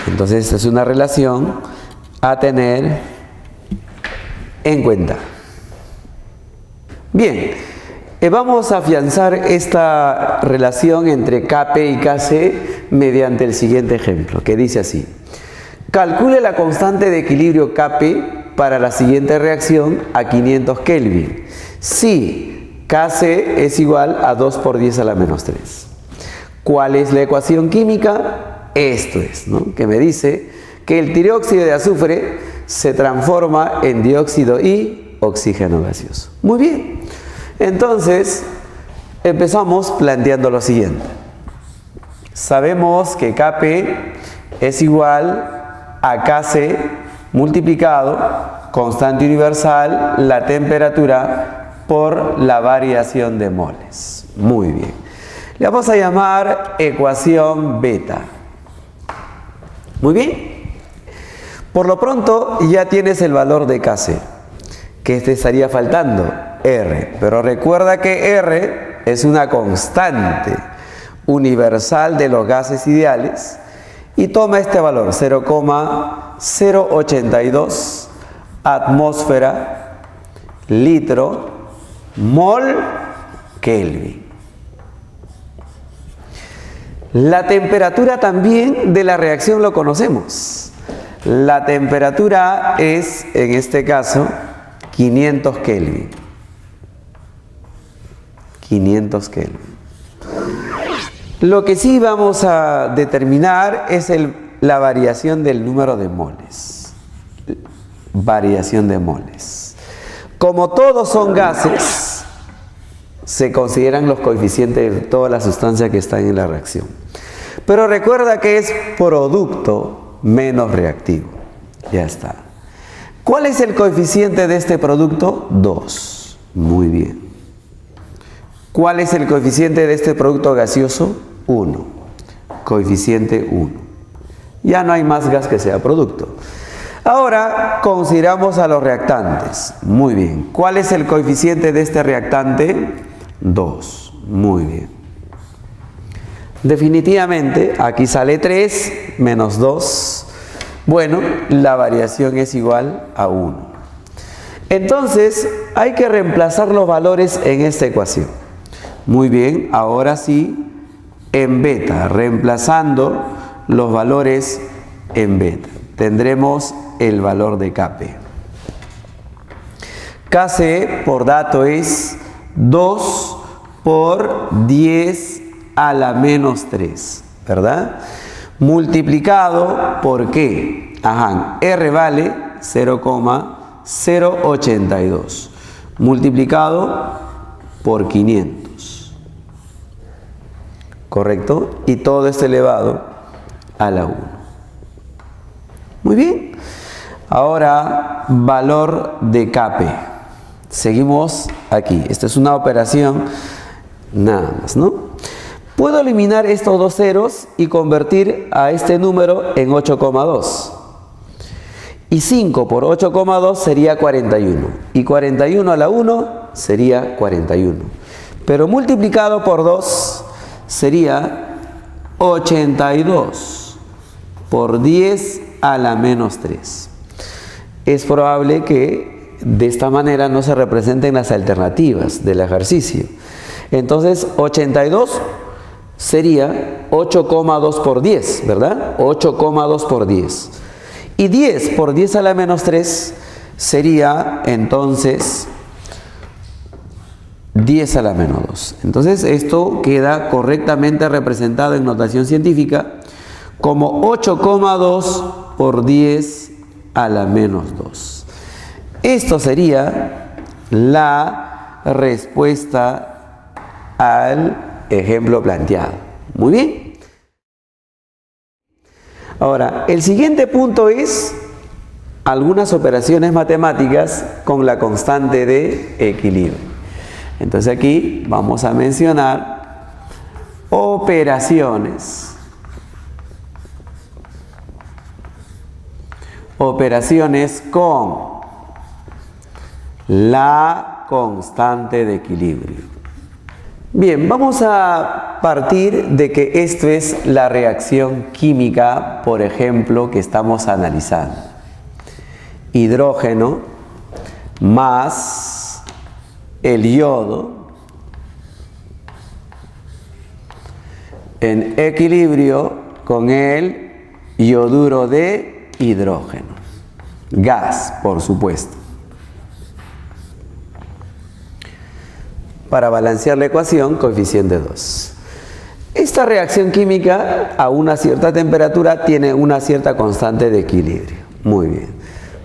Entonces, esta es una relación a tener en cuenta. Bien, vamos a afianzar esta relación entre Kp y Kc mediante el siguiente ejemplo, que dice así. Calcule la constante de equilibrio Kp para la siguiente reacción a 500 Kelvin. Si Kc es igual a 2 por 10 a la menos 3. ¿Cuál es la ecuación química? Esto es, ¿no? Que me dice que el trióxido de azufre se transforma en dióxido y oxígeno gaseoso. Muy bien. Entonces, empezamos planteando lo siguiente. Sabemos que Kp es igual a Kc multiplicado, constante universal, la temperatura por la variación de moles. Muy bien. Le vamos a llamar ecuación beta. Muy bien. Por lo pronto ya tienes el valor de Kc. ¿Qué te estaría faltando? R. Pero recuerda que R es una constante universal de los gases ideales y toma este valor 0,082 atmósfera litro mol Kelvin. La temperatura también de la reacción lo conocemos. La temperatura es, en este caso, 500 Kelvin. 500 Kelvin. Lo que sí vamos a determinar es la variación del número de moles. Variación de moles. Como todos son gases, se consideran los coeficientes de todas las sustancias que están en la reacción. Pero recuerda que es producto menos reactivo. Ya está. ¿Cuál es el coeficiente de este producto? 2. Muy bien. ¿Cuál es el coeficiente de este producto gaseoso? 1. Coeficiente 1. Ya no hay más gas que sea producto. Ahora consideramos a los reactantes. Muy bien. ¿Cuál es el coeficiente de este reactante? 2. Muy bien. Definitivamente, aquí sale 3 menos 2. Bueno, la variación es igual a 1. Entonces, hay que reemplazar los valores en esta ecuación. Muy bien, ahora sí, en beta, reemplazando los valores en beta. Tendremos el valor de Kp. Kc por dato es 2 por 10 a la menos 3, ¿verdad? Multiplicado por ¿qué? Ajá, R vale 0,082. Multiplicado por 500. ¿Correcto? Y todo esto elevado a la 1. Muy bien. Ahora, valor de Kp. Seguimos aquí. Esta es una operación nada más, ¿no? Puedo eliminar estos dos ceros y convertir a este número en 8,2. Y 5 por 8,2 sería 41. Y 41 a la 1 sería 41. Pero multiplicado por 2 sería 82 por 10 a la menos 3. Es probable que de esta manera no se representen las alternativas del ejercicio. Entonces 82 sería 8,2 por 10, ¿verdad? 8,2 por 10. Y 10 por 10 a la menos 3 sería entonces 10 a la menos 2. Entonces esto queda correctamente representado en notación científica como 8,2 por 10 a la menos 2. Esto sería la respuesta al ejemplo planteado. Muy bien. Ahora, el siguiente punto es algunas operaciones matemáticas con la constante de equilibrio. Entonces aquí vamos a mencionar operaciones. Operaciones con la constante de equilibrio. Bien, vamos a partir de que esto es la reacción química, por ejemplo, que estamos analizando. Hidrógeno más el yodo en equilibrio con el yoduro de hidrógeno. Gas, por supuesto. Para balancear la ecuación, coeficiente 2. Esta reacción química a una cierta temperatura tiene una cierta constante de equilibrio. Muy bien.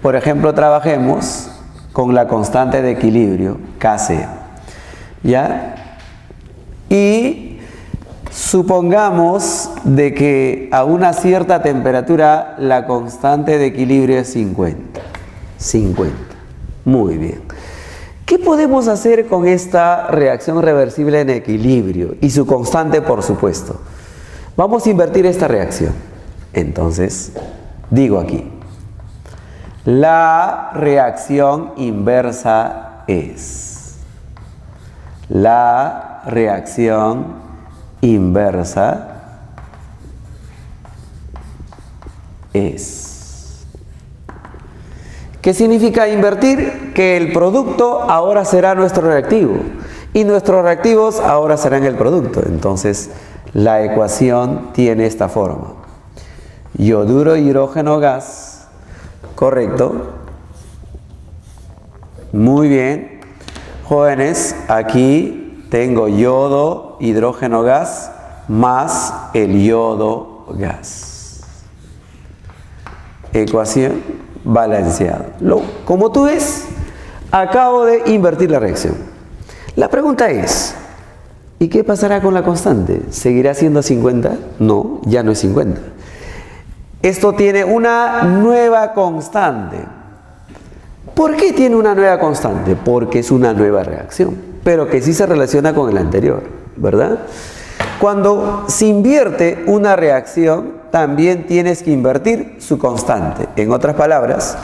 Por ejemplo, trabajemos con la constante de equilibrio, Kc. ¿Ya? Y supongamos de que a una cierta temperatura la constante de equilibrio es 50. 50. Muy bien. ¿Qué podemos hacer con esta reacción reversible en equilibrio y su constante, por supuesto? Vamos a invertir esta reacción. Entonces, digo aquí, la reacción inversa es. La reacción inversa es. ¿Qué significa invertir? Que el producto ahora será nuestro reactivo y nuestros reactivos ahora serán el producto. Entonces, la ecuación tiene esta forma. Yoduro hidrógeno gas, correcto. Muy bien. Jóvenes, aquí tengo yodo hidrógeno gas más el yodo gas. Ecuación balanceado. Como tú ves, acabo de invertir la reacción. La pregunta es, ¿y qué pasará con la constante? ¿Seguirá siendo 50? No, ya no es 50. Esto tiene una nueva constante. ¿Por qué tiene una nueva constante? Porque es una nueva reacción, pero que sí se relaciona con el anterior, ¿verdad? Cuando se invierte una reacción, también tienes que invertir su constante. En otras palabras,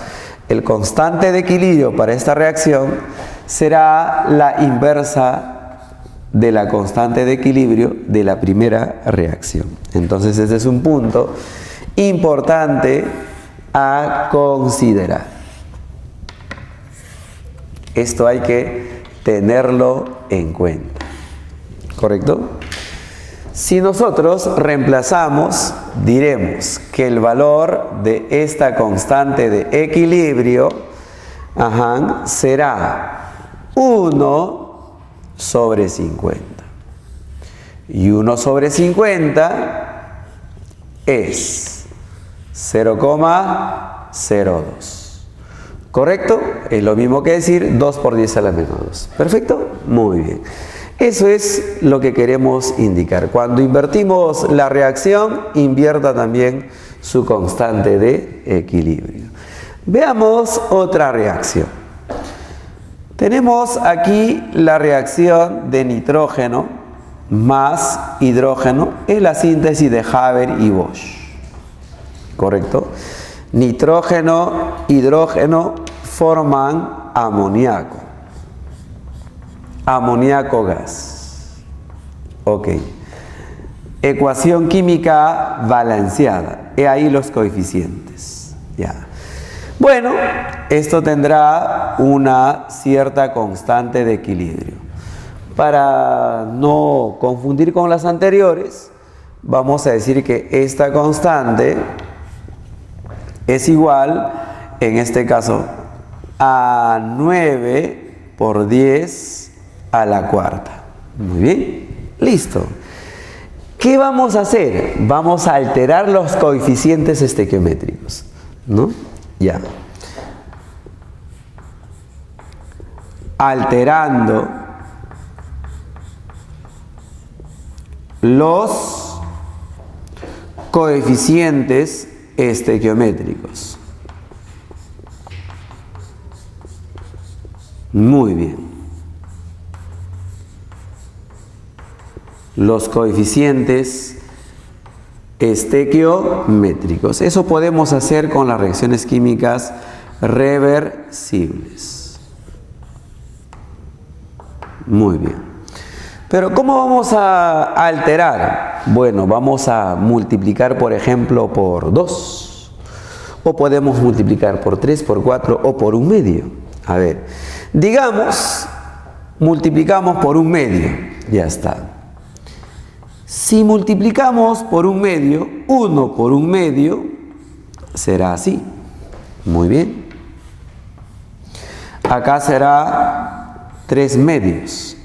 el constante de equilibrio para esta reacción será la inversa de la constante de equilibrio de la primera reacción. Entonces, este es un punto importante a considerar. Esto hay que tenerlo en cuenta. ¿Correcto? Si nosotros reemplazamos, diremos que el valor de esta constante de equilibrio será 1 sobre 50. Y 1 sobre 50 es 0,02. ¿Correcto? Es lo mismo que decir 2 por 10 a la menos 2. ¿Perfecto? Muy bien. Eso es lo que queremos indicar. Cuando invertimos la reacción, invierta también su constante de equilibrio. Veamos otra reacción. Tenemos aquí la reacción de nitrógeno más hidrógeno en la síntesis de Haber y Bosch. ¿Correcto? Nitrógeno, hidrógeno forman amoníaco. Amoníaco gas. Ok. Ecuación química balanceada. He ahí los coeficientes. Ya. Bueno, esto tendrá una cierta constante de equilibrio. Para no confundir con las anteriores, vamos a decir que esta constante es igual, en este caso, a 9 por 10 a la cuarta. Muy bien, listo. ¿Qué vamos a hacer? Vamos a alterar los coeficientes estequiométricos, ¿no? Ya. Alterando los coeficientes estequiométricos. Muy bien. Los coeficientes estequiométricos. Eso podemos hacer con las reacciones químicas reversibles. Muy bien. Pero ¿cómo vamos a alterar? Bueno, vamos a multiplicar, por ejemplo, por 2. O podemos multiplicar por 3, por 4 o por 1/2. A ver, digamos, multiplicamos por 1/2. Ya está. Si multiplicamos por 1/2, 1 por 1/2 será así. Muy bien. Acá será 3/2.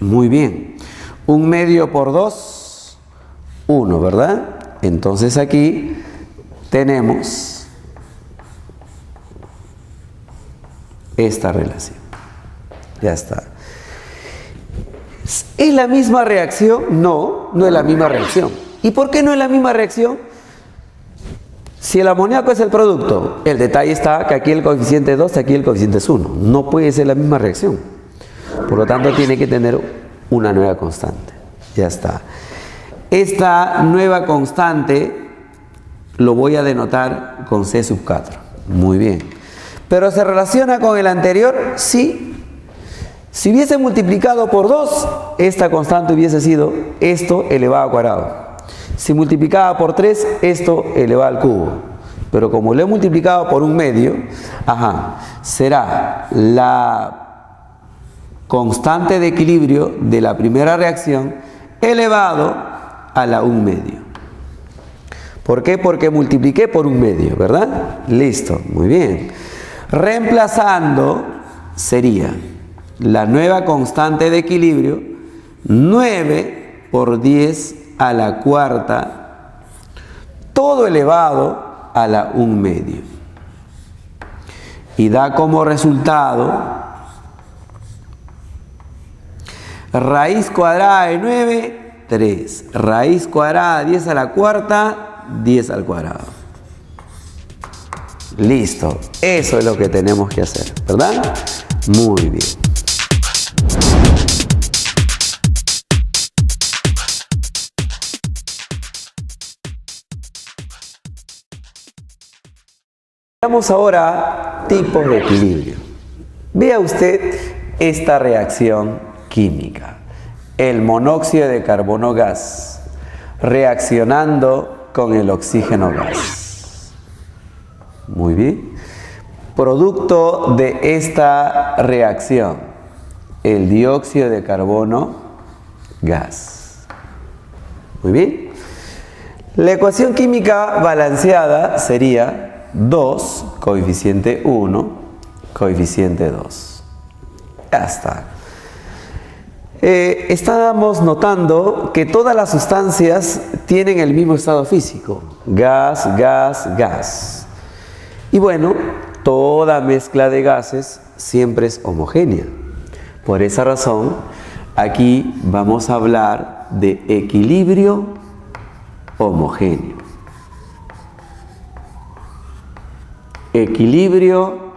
Muy bien. 1/2 por 2, 1, ¿verdad? Entonces aquí tenemos esta relación. Ya está. ¿Es la misma reacción? No, no es la misma reacción. ¿Y por qué no es la misma reacción? Si el amoníaco es el producto, el detalle está que aquí el coeficiente es 2, aquí el coeficiente es 1. No puede ser la misma reacción. Por lo tanto, tiene que tener una nueva constante. Ya está. Esta nueva constante lo voy a denotar con C sub 4. Muy bien. ¿Pero se relaciona con el anterior? Sí. Si hubiese multiplicado por 2, esta constante hubiese sido esto elevado al cuadrado. Si multiplicaba por 3, esto elevado al cubo. Pero como lo he multiplicado por 1/2, será la constante de equilibrio de la primera reacción elevado a la 1/2. ¿Por qué? Porque multipliqué por 1/2, ¿verdad? Listo, muy bien. Reemplazando sería la nueva constante de equilibrio, 9 por 10 a la cuarta, todo elevado a la 1/2. Y da como resultado raíz cuadrada de 9, 3. Raíz cuadrada de 10 a la cuarta, 10 al cuadrado. Listo. Eso es lo que tenemos que hacer, ¿verdad? Muy bien. Veamos ahora tipos de equilibrio. Vea usted esta reacción química. El monóxido de carbono gas reaccionando con el oxígeno gas. Muy bien. Producto de esta reacción, el dióxido de carbono gas. Muy bien. La ecuación química balanceada sería 2, coeficiente 1, coeficiente 2. Ya está. Estábamos notando que todas las sustancias tienen el mismo estado físico. Gas, gas, gas. Y bueno, toda mezcla de gases siempre es homogénea. Por esa razón, aquí vamos a hablar de equilibrio homogéneo. Equilibrio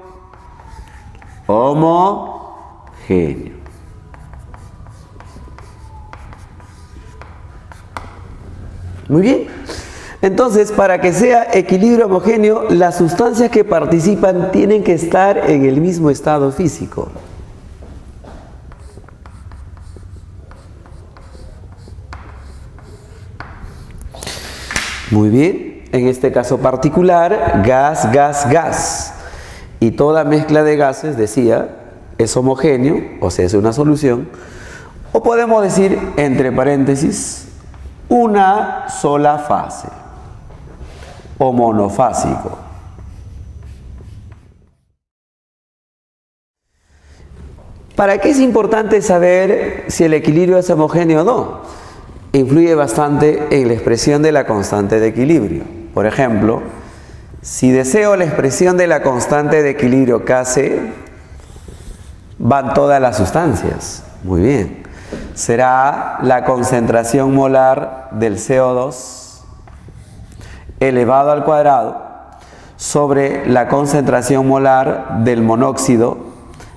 homogéneo. Muy bien. Entonces, para que sea equilibrio homogéneo, las sustancias que participan tienen que estar en el mismo estado físico. Muy bien. En este caso particular, gas, gas, gas. Y toda mezcla de gases, decía, es homogéneo, o sea, es una solución. O podemos decir, entre paréntesis, una sola fase o monofásico. ¿Para qué es importante saber si el equilibrio es homogéneo o no? Influye bastante en la expresión de la constante de equilibrio. Por ejemplo, si deseo la expresión de la constante de equilibrio Kc, van todas las sustancias. Muy bien. Será la concentración molar del CO2 elevado al cuadrado sobre la concentración molar del monóxido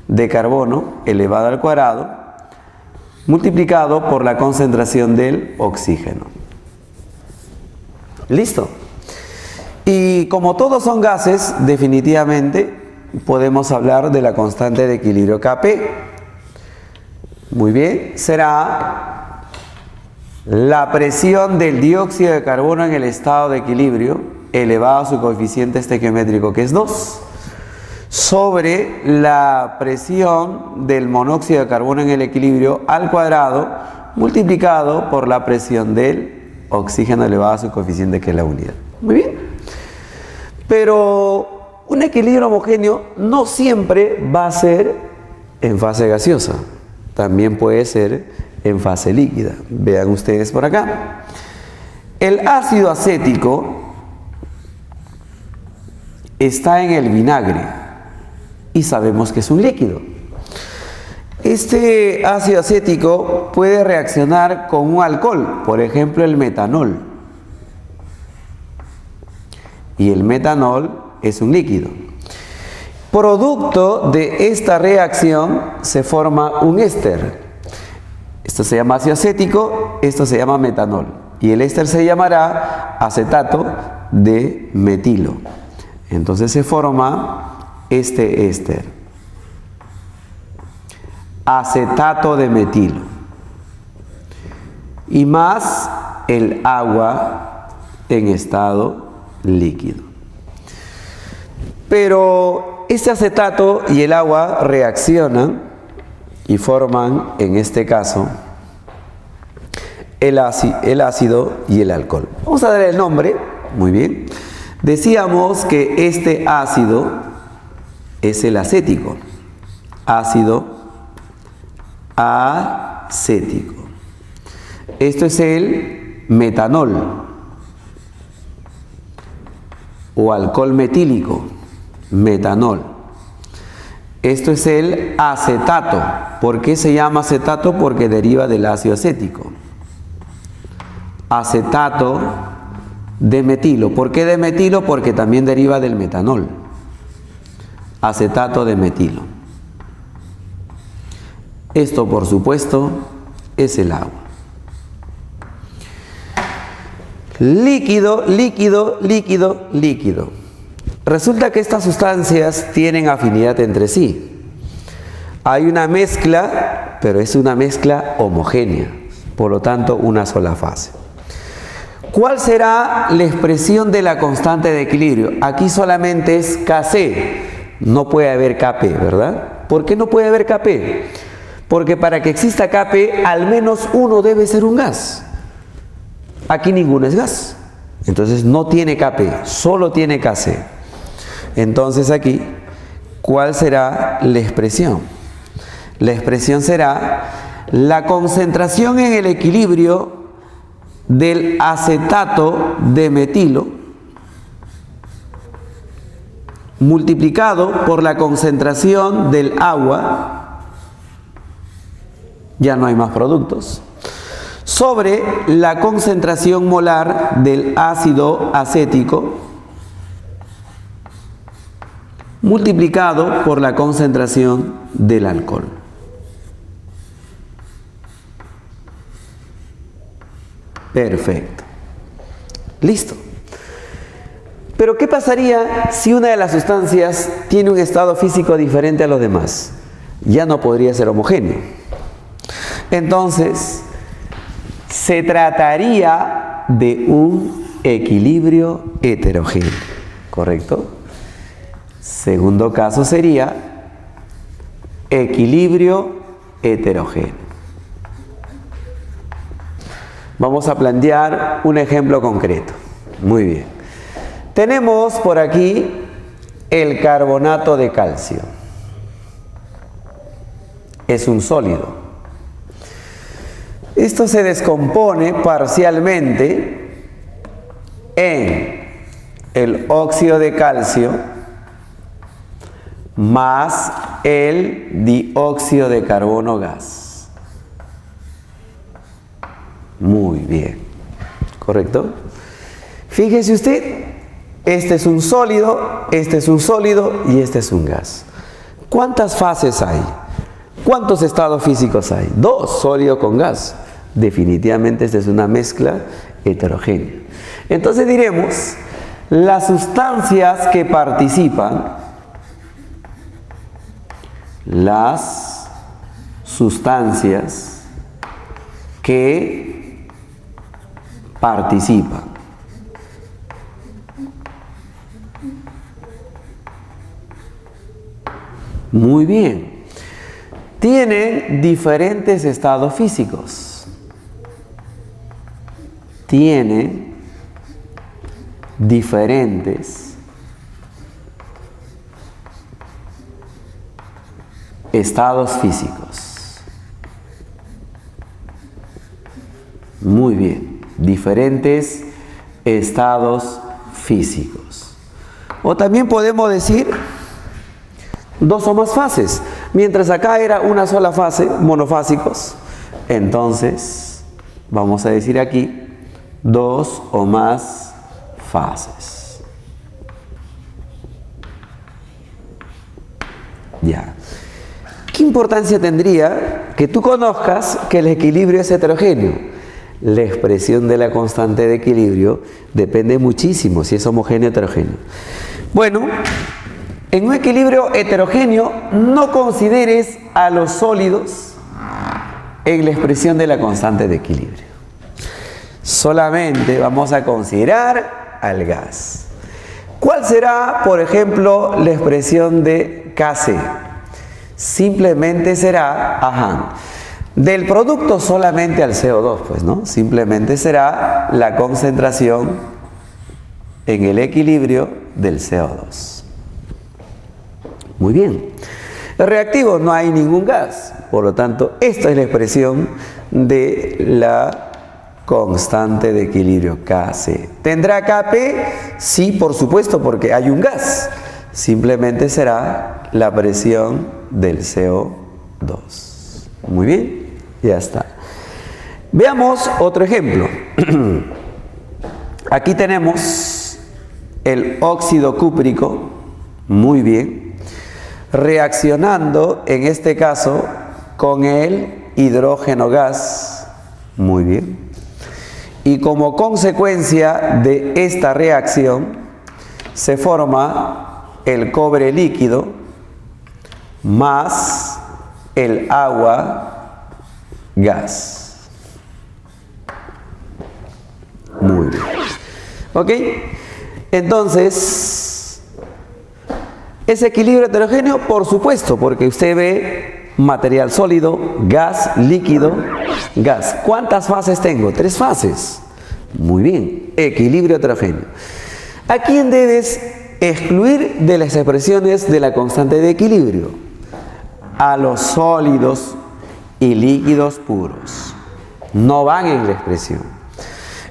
de carbono elevado al cuadrado multiplicado por la concentración del oxígeno. ¿Listo? Y como todos son gases, definitivamente podemos hablar de la constante de equilibrio Kp. Muy bien, será la presión del dióxido de carbono en el estado de equilibrio elevado a su coeficiente estequiométrico, que es 2, sobre la presión del monóxido de carbono en el equilibrio al cuadrado multiplicado por la presión del oxígeno elevado a su coeficiente, que es la unidad. Muy bien. Pero un equilibrio homogéneo no siempre va a ser en fase gaseosa. También puede ser en fase líquida. Vean ustedes por acá. El ácido acético está en el vinagre y sabemos que es un líquido. Este ácido acético puede reaccionar con un alcohol, por ejemplo el metanol. Y el metanol es un líquido. Producto de esta reacción se forma un éster. Esto se llama ácido acético, esto se llama metanol. Y el éster se llamará acetato de metilo. Entonces se forma este éster. Acetato de metilo. Y más el agua en estado líquido. Pero este acetato y el agua reaccionan y forman, en este caso, el ácido y el alcohol. Vamos a darle el nombre. Muy bien. Decíamos que este ácido es el acético. Ácido acético. Esto es el metanol o alcohol metílico. Metanol. Esto es el acetato. ¿Por qué se llama acetato? Porque deriva del ácido acético. Acetato de metilo. ¿Por qué de metilo? Porque también deriva del metanol. Acetato de metilo. Esto, por supuesto, es el agua. Líquido, líquido, líquido, líquido. Resulta que estas sustancias tienen afinidad entre sí. Hay una mezcla, pero es una mezcla homogénea, por lo tanto una sola fase. ¿Cuál será la expresión de la constante de equilibrio? Aquí solamente es Kc, no puede haber Kp, ¿verdad? ¿Por qué no puede haber Kp? Porque para que exista Kp, al menos uno debe ser un gas. Aquí ninguno es gas, entonces no tiene Kp, solo tiene Kc. Entonces aquí, ¿cuál será la expresión? La expresión será la concentración en el equilibrio del acetato de metilo multiplicado por la concentración del agua, ya no hay más productos, sobre la concentración molar del ácido acético multiplicado por la concentración del alcohol. Perfecto. Listo. Pero ¿qué pasaría si una de las sustancias tiene un estado físico diferente a los demás? Ya no podría ser homogéneo. Entonces, se trataría de un equilibrio heterogéneo, ¿correcto? Segundo caso sería equilibrio heterogéneo. Vamos a plantear un ejemplo concreto. Muy bien. Tenemos por aquí el carbonato de calcio. Es un sólido. Esto se descompone parcialmente en el óxido de calcio más el dióxido de carbono gas. Muy bien. ¿Correcto? Fíjese usted, este es un sólido, este es un sólido y este es un gas. ¿Cuántas fases hay? ¿Cuántos estados físicos hay? 2, sólido con gas. Definitivamente esta es una mezcla heterogénea. Entonces diremos, las sustancias que participan, las sustancias que participan. Muy bien. Tienen diferentes estados físicos. Tienen diferentes estados físicos. Muy bien. Diferentes estados físicos. O también podemos decir 2 o más fases. Mientras acá era una sola fase, monofásicos, entonces vamos a decir aquí 2 o más fases. Ya. ¿Qué importancia tendría que tú conozcas que el equilibrio es heterogéneo? La expresión de la constante de equilibrio depende muchísimo si es homogéneo o heterogéneo. Bueno, en un equilibrio heterogéneo no consideres a los sólidos en la expresión de la constante de equilibrio. Solamente vamos a considerar al gas. ¿Cuál será, por ejemplo, la expresión de Kc? Simplemente será, del producto solamente al CO2, pues, ¿no? Simplemente será la concentración en el equilibrio del CO2. Muy bien. El reactivo no hay ningún gas, por lo tanto, esta es la expresión de la constante de equilibrio Kc. ¿Tendrá Kp? Sí, por supuesto, porque hay un gas. Simplemente será la presión del CO2. Muy bien, ya está. Veamos otro ejemplo. Aquí tenemos el óxido cúprico. Muy bien. Reaccionando, en este caso, con el hidrógeno gas. Muy bien. Y como consecuencia de esta reacción, se forma el cobre líquido más el agua gas. Muy bien. ¿Ok? Entonces, ¿es equilibrio heterogéneo? Por supuesto, porque usted ve material sólido, gas, líquido, gas. ¿Cuántas fases tengo? 3 fases. Muy bien, equilibrio heterogéneo. ¿A quién debes excluir de las expresiones de la constante de equilibrio? A los sólidos y líquidos puros. No van en la expresión.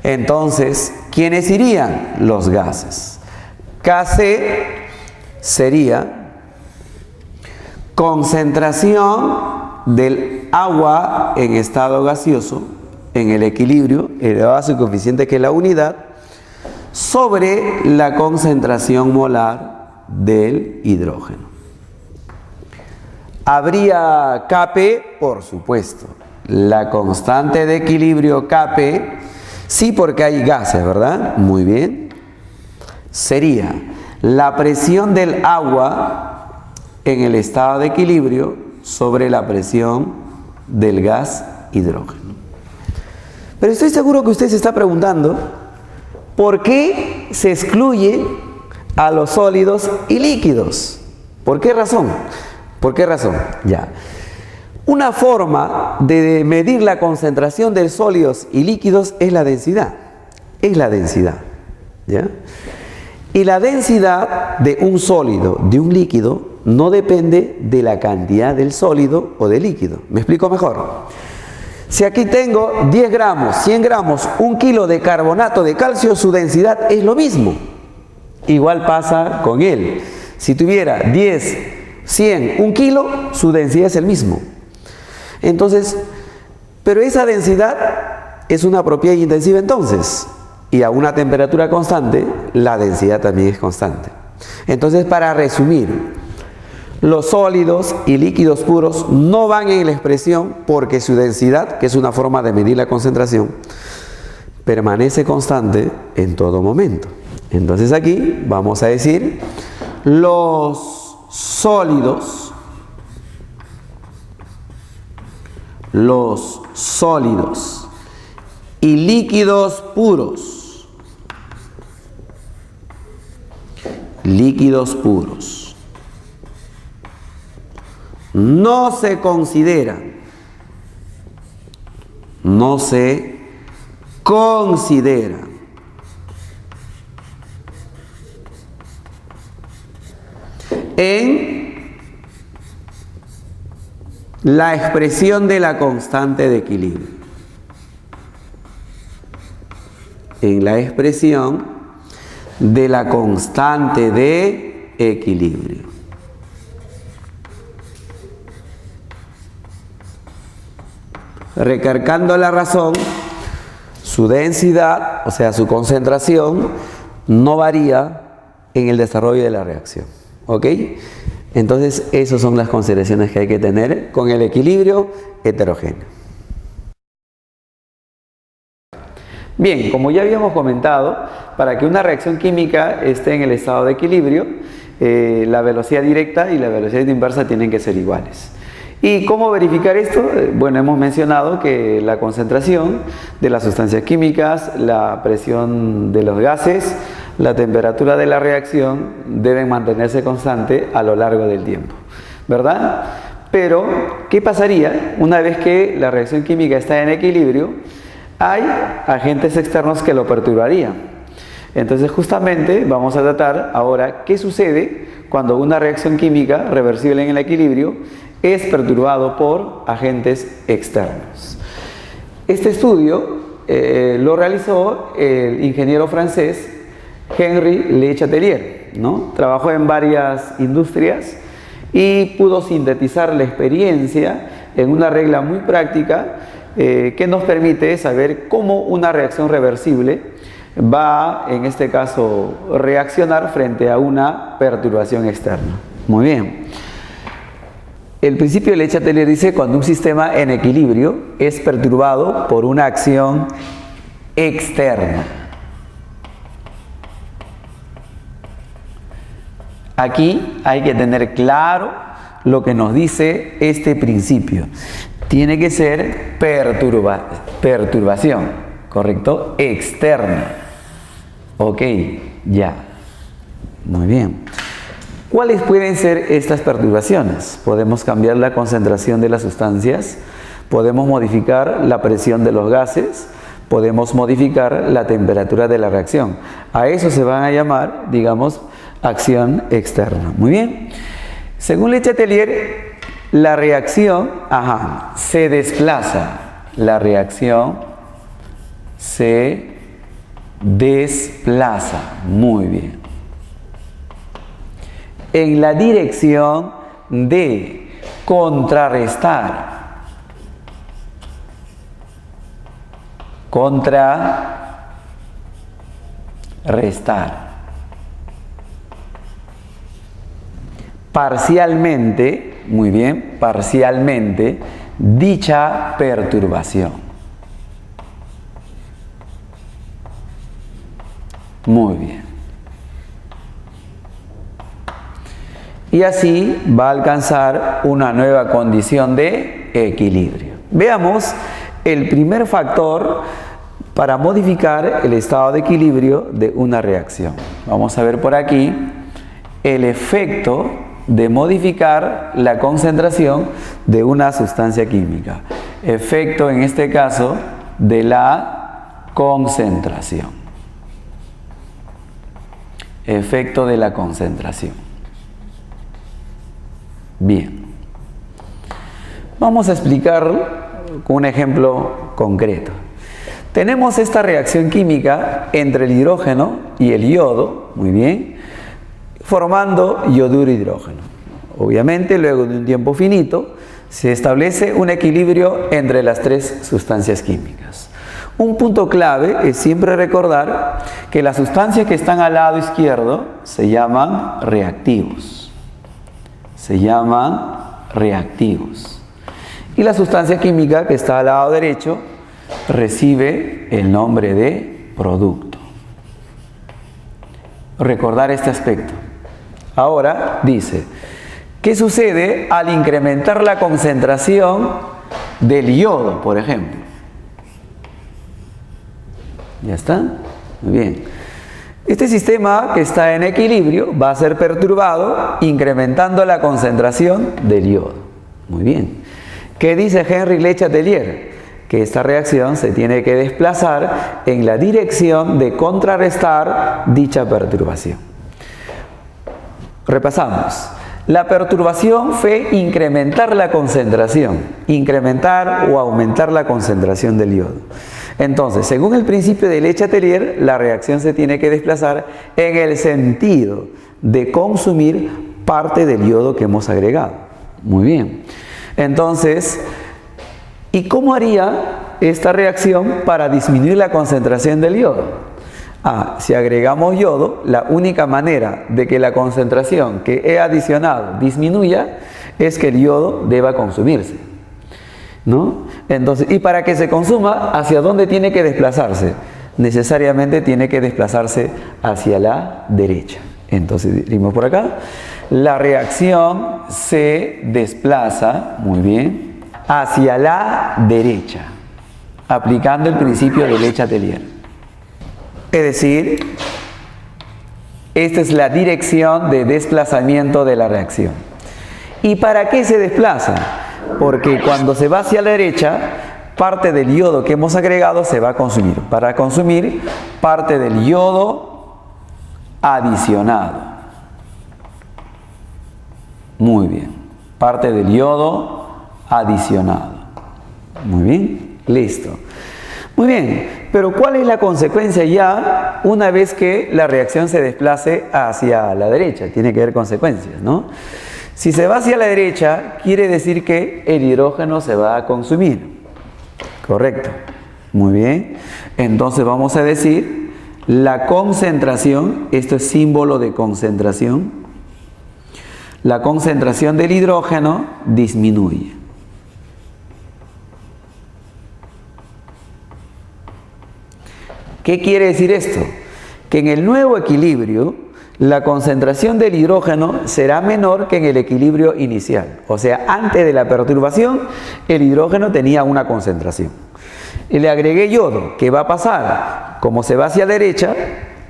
Entonces, ¿quiénes irían? Los gases. Kc sería concentración del agua en estado gaseoso en el equilibrio elevado a su coeficiente, que es la unidad, sobre la concentración molar del hidrógeno. ¿Habría Kp? Por supuesto. La constante de equilibrio Kp, sí, porque hay gases, ¿verdad? Muy bien. Sería la presión del agua en el estado de equilibrio sobre la presión del gas hidrógeno. Pero estoy seguro que usted se está preguntando, ¿por qué se excluye a los sólidos y líquidos? ¿Por qué razón? ¿Por qué razón? Ya. Una forma de medir la concentración de sólidos y líquidos es la densidad. Es la densidad. ¿Ya? Y la densidad de un sólido, de un líquido, no depende de la cantidad del sólido o del líquido. ¿Me explico mejor? Si aquí tengo 10 gramos, 100 gramos, 1 kilo de carbonato de calcio, su densidad es lo mismo. Igual pasa con él. Si tuviera 10, 100, 1 kilo, su densidad es el mismo. Entonces, pero esa densidad es una propiedad intensiva entonces. Y a una temperatura constante, la densidad también es constante. Entonces, para resumir, los sólidos y líquidos puros no van en la expresión porque su densidad, que es una forma de medir la concentración, permanece constante en todo momento. Entonces aquí vamos a decir los sólidos y líquidos puros no se consideran en la expresión de la constante de equilibrio. En la expresión de la constante de equilibrio. Recargando la razón, su densidad, o sea, su concentración, no varía en el desarrollo de la reacción. ¿Ok? Entonces, esas son las consideraciones que hay que tener con el equilibrio heterogéneo. Bien, como ya habíamos comentado, para que una reacción química esté en el estado de equilibrio, la velocidad directa y la velocidad inversa tienen que ser iguales. ¿Y cómo verificar esto? Bueno, hemos mencionado que la concentración de las sustancias químicas, la presión de los gases, la temperatura de la reacción deben mantenerse constante a lo largo del tiempo, ¿verdad? Pero, ¿qué pasaría una vez que la reacción química está en equilibrio? Hay agentes externos que lo perturbarían. Entonces, justamente vamos a tratar ahora qué sucede cuando una reacción química reversible en el equilibrio es perturbado por agentes externos. Este estudio lo realizó el ingeniero francés Henri Le Chatelier, ¿no? Trabajó en varias industrias y pudo sintetizar la experiencia en una regla muy práctica que nos permite saber cómo una reacción reversible va, en este caso, reaccionar frente a una perturbación externa. Muy bien. El principio de Le Chatelier dice cuando un sistema en equilibrio es perturbado por una acción externa. Aquí hay que tener claro lo que nos dice este principio. Tiene que ser perturbación, ¿correcto? Externa. Ok, ya. Muy bien. ¿Cuáles pueden ser estas perturbaciones? Podemos cambiar la concentración de las sustancias, podemos modificar la presión de los gases, podemos modificar la temperatura de la reacción. A eso se van a llamar, digamos, acción externa. Muy bien. Según Lechatelier, la reacción se desplaza. La reacción se desplaza. Muy bien. En la dirección de contrarrestar. Contrarrestar. Parcialmente, muy bien, parcialmente, dicha perturbación. Muy bien. Y así va a alcanzar una nueva condición de equilibrio. Veamos el primer factor para modificar el estado de equilibrio de una reacción. Vamos a ver por aquí el efecto de modificar la concentración de una sustancia química. Efecto, en este caso, de la concentración. Efecto de la concentración. Bien. Vamos a explicar con un ejemplo concreto. Tenemos esta reacción química entre el hidrógeno y el yodo, muy bien, formando yoduro hidrógeno. Obviamente, luego de un tiempo finito, se establece un equilibrio entre las tres sustancias químicas. Un punto clave es siempre recordar que las sustancias que están al lado izquierdo se llaman reactivos. Se llaman reactivos. Y la sustancia química que está al lado derecho recibe el nombre de producto. Recordar este aspecto. Ahora dice, ¿qué sucede al incrementar la concentración del yodo, por ejemplo? ¿Ya está? Muy bien. Este sistema que está en equilibrio va a ser perturbado incrementando la concentración del yodo. Muy bien. ¿Qué dice Henri Lechatelier? Que esta reacción se tiene que desplazar en la dirección de contrarrestar dicha perturbación. Repasamos. La perturbación fue incrementar la concentración, incrementar o aumentar la concentración del yodo. Entonces, según el principio de Lechatelier, la reacción se tiene que desplazar en el sentido de consumir parte del yodo que hemos agregado. Muy bien. Entonces, ¿y cómo haría esta reacción para disminuir la concentración del yodo? Si agregamos yodo, la única manera de que la concentración que he adicionado disminuya es que el yodo deba consumirse, ¿no? Entonces, y para que se consuma, ¿hacia dónde tiene que desplazarse? Necesariamente tiene que desplazarse hacia la derecha. Entonces, dimos por acá, la reacción se desplaza, muy bien, hacia la derecha, aplicando el principio de Lechatelier. Es decir, esta es la dirección de desplazamiento de la reacción. ¿Y para qué se desplaza? Porque cuando se va hacia la derecha, parte del yodo que hemos agregado se va a consumir. Para consumir parte del yodo adicionado. Muy bien. Parte del yodo adicionado. Muy bien. Listo. Muy bien, pero ¿cuál es la consecuencia ya una vez que la reacción se desplace hacia la derecha? Tiene que haber consecuencias, ¿no? Si se va hacia la derecha, quiere decir que el hidrógeno se va a consumir. Correcto. Muy bien. Entonces vamos a decir la concentración, esto es símbolo de concentración. La concentración del hidrógeno disminuye. ¿Qué quiere decir esto? Que en el nuevo equilibrio, la concentración del hidrógeno será menor que en el equilibrio inicial. O sea, antes de la perturbación, el hidrógeno tenía una concentración. Y le agregué yodo. ¿Qué va a pasar? Como se va hacia la derecha,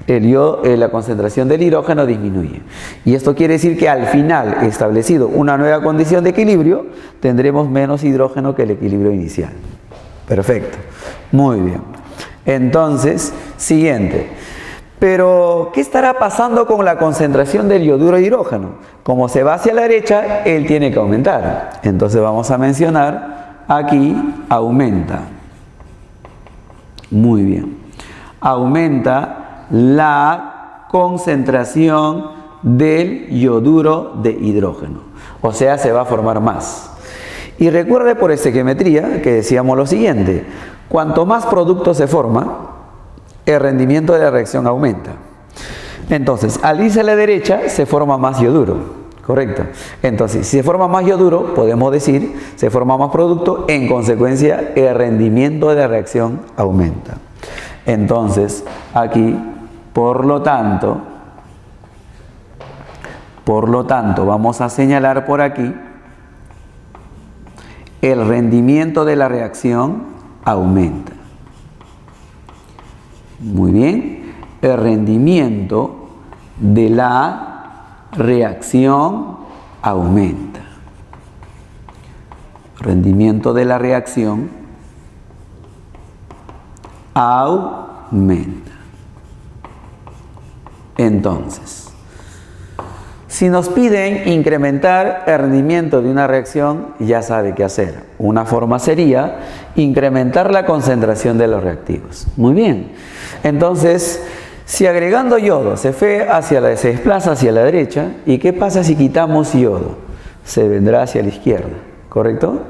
la concentración del hidrógeno disminuye. Y esto quiere decir que al final, establecido una nueva condición de equilibrio, tendremos menos hidrógeno que el equilibrio inicial. Perfecto. Muy bien. Entonces, siguiente. Pero, ¿qué estará pasando con la concentración del yoduro de hidrógeno? Como se va hacia la derecha, él tiene que aumentar. Entonces vamos a mencionar aquí, aumenta. Muy bien. Aumenta la concentración del yoduro de hidrógeno. O sea, se va a formar más. Y recuerde por estequiometría que decíamos lo siguiente. Cuanto más producto se forma, el rendimiento de la reacción aumenta. Entonces, al irse a la derecha, se forma más yoduro, ¿correcto? Entonces, si se forma más yoduro, podemos decir, se forma más producto, en consecuencia, el rendimiento de la reacción aumenta. Entonces, aquí, por lo tanto, vamos a señalar por aquí, el rendimiento de la reacción aumenta. Muy bien, el rendimiento de la reacción aumenta. Rendimiento de la reacción aumenta. Entonces, si nos piden incrementar el rendimiento de una reacción, ya sabe qué hacer. Una forma sería incrementar la concentración de los reactivos. Muy bien. Entonces, si agregando yodo se desplaza hacia la derecha, ¿y qué pasa si quitamos yodo? Se vendrá hacia la izquierda, ¿correcto?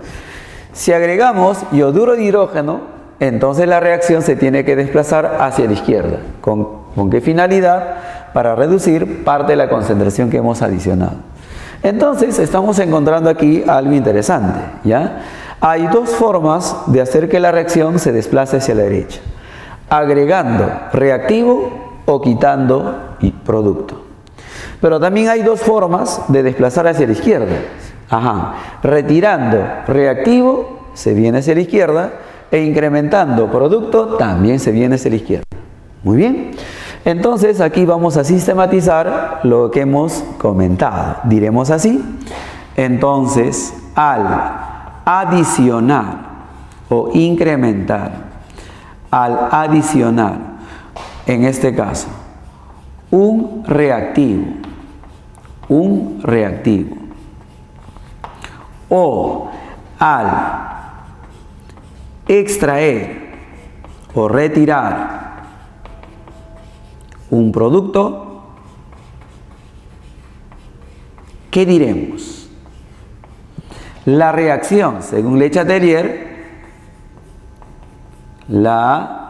Si agregamos yoduro de hidrógeno, entonces la reacción se tiene que desplazar hacia la izquierda. ¿Con qué finalidad? Para reducir parte de la concentración que hemos adicionado. Entonces, estamos encontrando aquí algo interesante, ¿ya? Hay dos formas de hacer que la reacción se desplace hacia la derecha. Agregando reactivo o quitando producto. Pero también hay dos formas de desplazar hacia la izquierda. Retirando reactivo, se viene hacia la izquierda, e incrementando producto, también se viene hacia la izquierda. Muy bien. Entonces, aquí vamos a sistematizar lo que hemos comentado. Diremos así. Entonces, al adicionar o incrementar, en este caso, un reactivo, o al extraer o retirar un producto, ¿qué diremos? La reacción, según Le Chatelier, la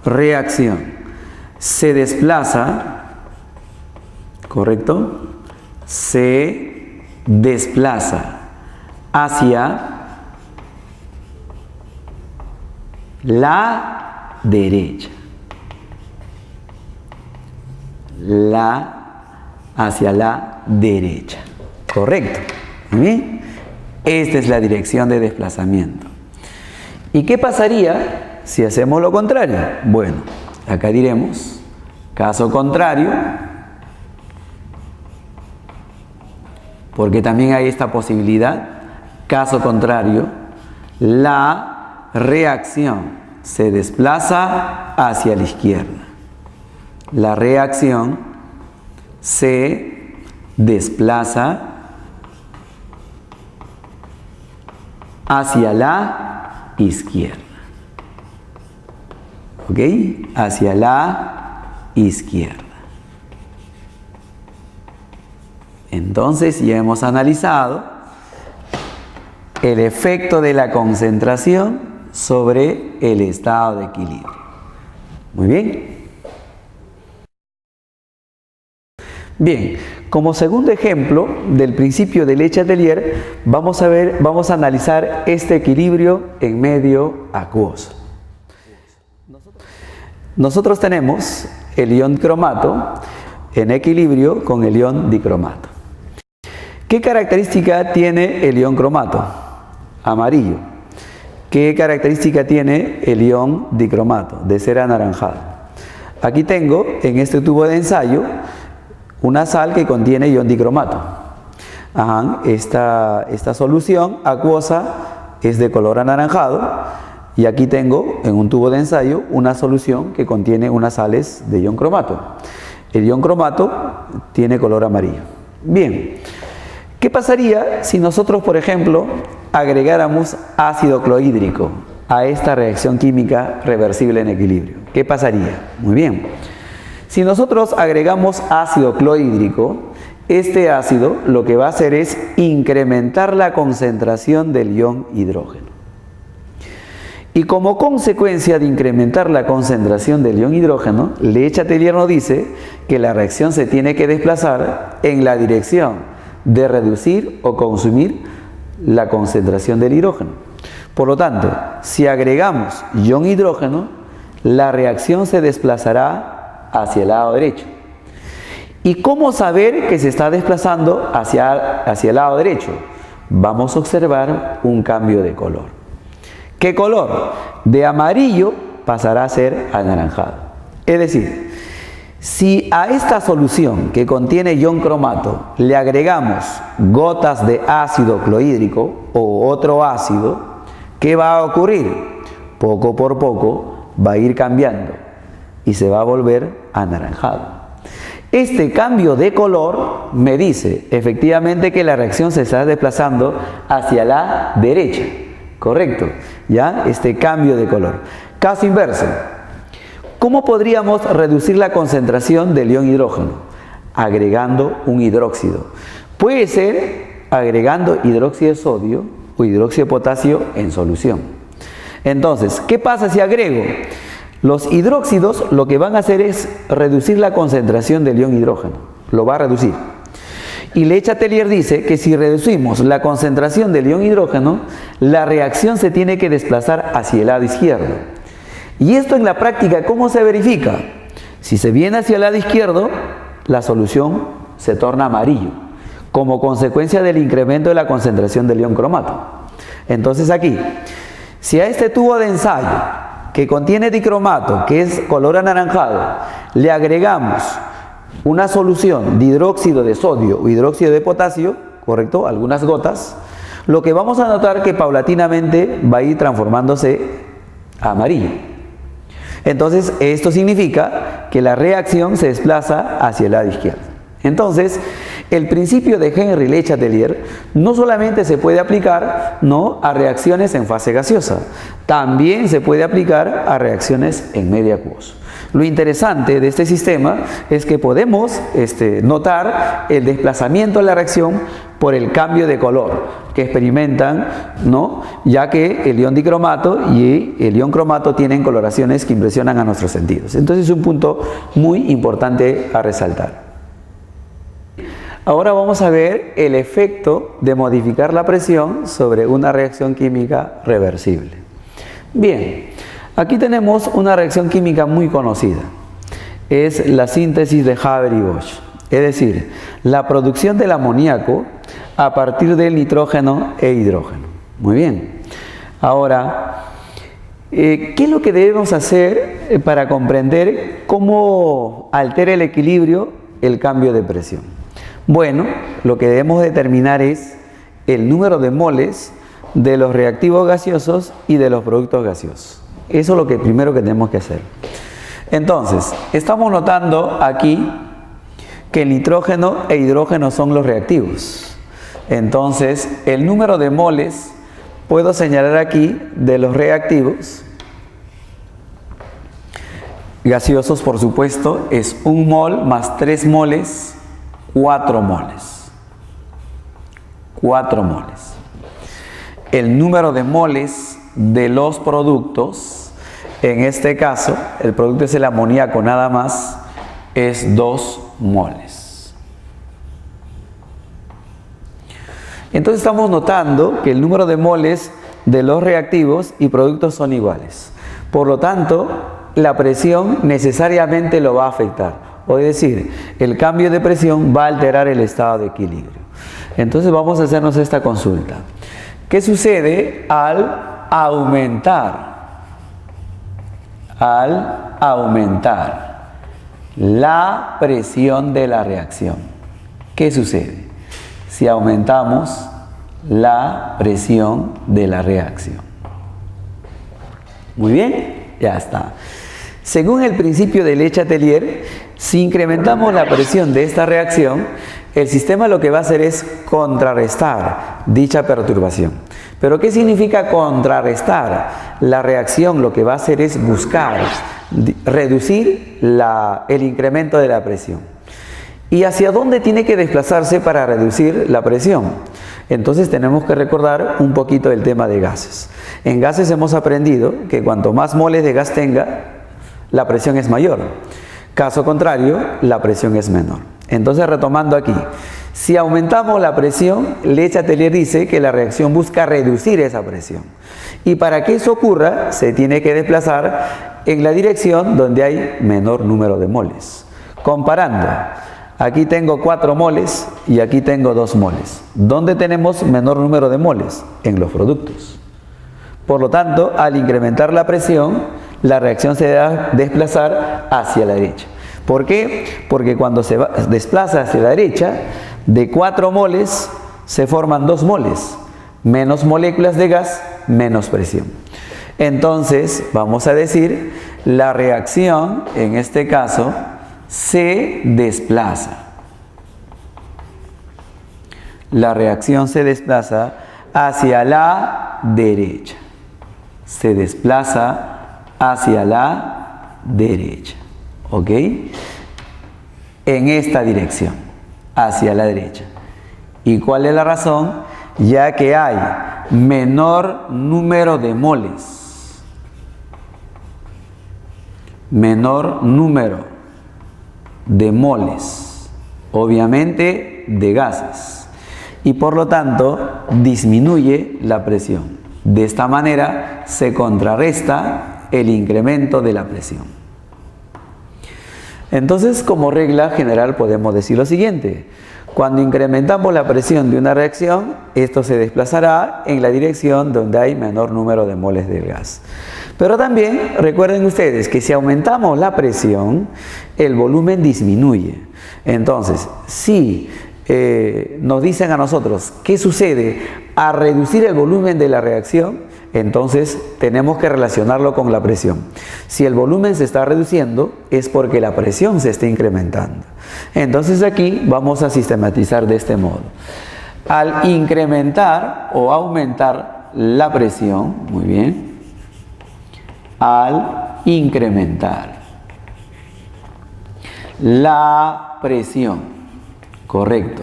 reacción se desplaza, ¿correcto? Se desplaza hacia la derecha. Hacia la derecha. Correcto. Muy bien. Esta es la dirección de desplazamiento. ¿Y qué pasaría si hacemos lo contrario? Bueno, acá diremos, caso contrario, porque también hay esta posibilidad, caso contrario, la reacción se desplaza hacia la izquierda. La reacción se desplaza hacia la izquierda. ¿Ok? Hacia la izquierda. Entonces ya hemos analizado el efecto de la concentración sobre el estado de equilibrio. Muy bien. Bien, como segundo ejemplo del principio de Le Chatelier, vamos a analizar este equilibrio en medio acuoso. Nosotros tenemos el ion cromato en equilibrio con el ion dicromato. ¿Qué característica tiene el ion cromato? Amarillo. ¿Qué característica tiene el ion dicromato? De ser anaranjado. Aquí tengo en este tubo de ensayo una sal que contiene ion dicromato. Esta solución acuosa es de color anaranjado y aquí tengo en un tubo de ensayo una solución que contiene unas sales de ion cromato. El ion cromato tiene color amarillo. Bien, ¿qué pasaría si nosotros, por ejemplo, agregáramos ácido clorhídrico a esta reacción química reversible en equilibrio? ¿Qué pasaría? Muy bien. Si nosotros agregamos ácido clorhídrico, este ácido lo que va a hacer es incrementar la concentración del ion hidrógeno. Y como consecuencia de incrementar la concentración del ion hidrógeno, Le Chatelier nos dice que la reacción se tiene que desplazar en la dirección de reducir o consumir la concentración del hidrógeno. Por lo tanto, si agregamos ion hidrógeno, la reacción se desplazará hacia el lado derecho. ¿Y cómo saber que se está desplazando hacia el lado derecho? Vamos a observar un cambio de color. ¿Qué color? De amarillo pasará a ser anaranjado. Es decir, si a esta solución que contiene ion cromato le agregamos gotas de ácido clorhídrico o otro ácido, ¿qué va a ocurrir? Poco por poco va a ir cambiando y se va a volver anaranjado. Este cambio de color me dice efectivamente que la reacción se está desplazando hacia la derecha. Correcto, ¿ya? Este cambio de color. Caso inverso. ¿Cómo podríamos reducir la concentración del ion hidrógeno? Agregando un hidróxido. Puede ser agregando hidróxido de sodio o hidróxido de potasio en solución. Entonces, ¿qué pasa si agrego? Los hidróxidos lo que van a hacer es reducir la concentración del ion hidrógeno. Lo va a reducir. Y Le Chatelier dice que si reducimos la concentración del ion hidrógeno, la reacción se tiene que desplazar hacia el lado izquierdo. Y esto en la práctica, ¿cómo se verifica? Si se viene hacia el lado izquierdo, la solución se torna amarillo, como consecuencia del incremento de la concentración del ion cromato. Entonces aquí, si a este tubo de ensayo que contiene dicromato, que es color anaranjado, le agregamos una solución de hidróxido de sodio o hidróxido de potasio, ¿correcto? Algunas gotas, lo que vamos a notar que paulatinamente va a ir transformándose a amarillo. Entonces, esto significa que la reacción se desplaza hacia el lado izquierdo. Entonces, el principio de Henri Le Chatelier no solamente se puede aplicar, ¿no?, a reacciones en fase gaseosa, también se puede aplicar a reacciones en medio acuoso. Lo interesante de este sistema es que podemos notar el desplazamiento de la reacción por el cambio de color que experimentan, ¿no?, ya que el ion dicromato y el ion cromato tienen coloraciones que impresionan a nuestros sentidos. Entonces es un punto muy importante a resaltar. Ahora vamos a ver el efecto de modificar la presión sobre una reacción química reversible. Bien, aquí tenemos una reacción química muy conocida. Es la síntesis de Haber y Bosch. Es decir, la producción del amoníaco a partir del nitrógeno e hidrógeno. Muy bien. Ahora, ¿qué es lo que debemos hacer para comprender cómo altera el equilibrio el cambio de presión? Bueno, lo que debemos determinar es el número de moles de los reactivos gaseosos y de los productos gaseosos. Eso es lo que primero que tenemos que hacer. Entonces, estamos notando aquí que el nitrógeno e hidrógeno son los reactivos. Entonces, el número de moles, puedo señalar aquí, de los reactivos gaseosos, por supuesto, es 1 mol más 3 moles, 4 moles. 4 moles. El número de moles de los productos, en este caso, el producto es el amoníaco nada más, es 2 moles. Entonces estamos notando que el número de moles de los reactivos y productos son iguales. Por lo tanto, la presión necesariamente lo va a afectar. O es decir, el cambio de presión va a alterar el estado de equilibrio. Entonces vamos a hacernos esta consulta. ¿Qué sucede al aumentar la presión de la reacción? ¿Qué sucede si aumentamos la presión de la reacción? Muy bien, ya está. Según el principio de Le Chatelier, si incrementamos la presión de esta reacción, el sistema lo que va a hacer es contrarrestar dicha perturbación. ¿Pero qué significa contrarrestar? La reacción lo que va a hacer es buscar reducir el incremento de la presión. ¿Y hacia dónde tiene que desplazarse para reducir la presión? Entonces tenemos que recordar un poquito el tema de gases. En gases hemos aprendido que cuanto más moles de gas tenga, la presión es mayor. Caso contrario, la presión es menor. Entonces, retomando aquí, si aumentamos la presión, Le Chatelier dice que la reacción busca reducir esa presión. Y para que eso ocurra, se tiene que desplazar en la dirección donde hay menor número de moles. Comparando, aquí tengo 4 moles y aquí tengo 2 moles. ¿Dónde tenemos menor número de moles? En los productos. Por lo tanto, al incrementar la presión, la reacción se va a desplazar hacia la derecha. ¿Por qué? Porque cuando se desplaza hacia la derecha, de 4 moles se forman 2 moles. Menos moléculas de gas, menos presión. Entonces, vamos a decir, la reacción, en este caso, se desplaza. La reacción se desplaza hacia la derecha. Se desplaza hacia la derecha. ¿Ok? En esta dirección, hacia la derecha. ¿Y cuál es la razón? Ya que hay menor número de moles. Menor número de moles. Obviamente de gases. Y por lo tanto, disminuye la presión. De esta manera se contrarresta el incremento de la presión. Entonces, como regla general podemos decir lo siguiente: cuando incrementamos la presión de una reacción, esto se desplazará en la dirección donde hay menor número de moles del gas. Pero también recuerden ustedes que si aumentamos la presión, el volumen disminuye. Entonces, si nos dicen a nosotros qué sucede a reducir el volumen de la reacción, entonces tenemos que relacionarlo con la presión. Si el volumen se está reduciendo, es porque la presión se está incrementando. Entonces aquí vamos a sistematizar de este modo. Al incrementar o aumentar la presión, muy bien, al incrementar la presión, correcto,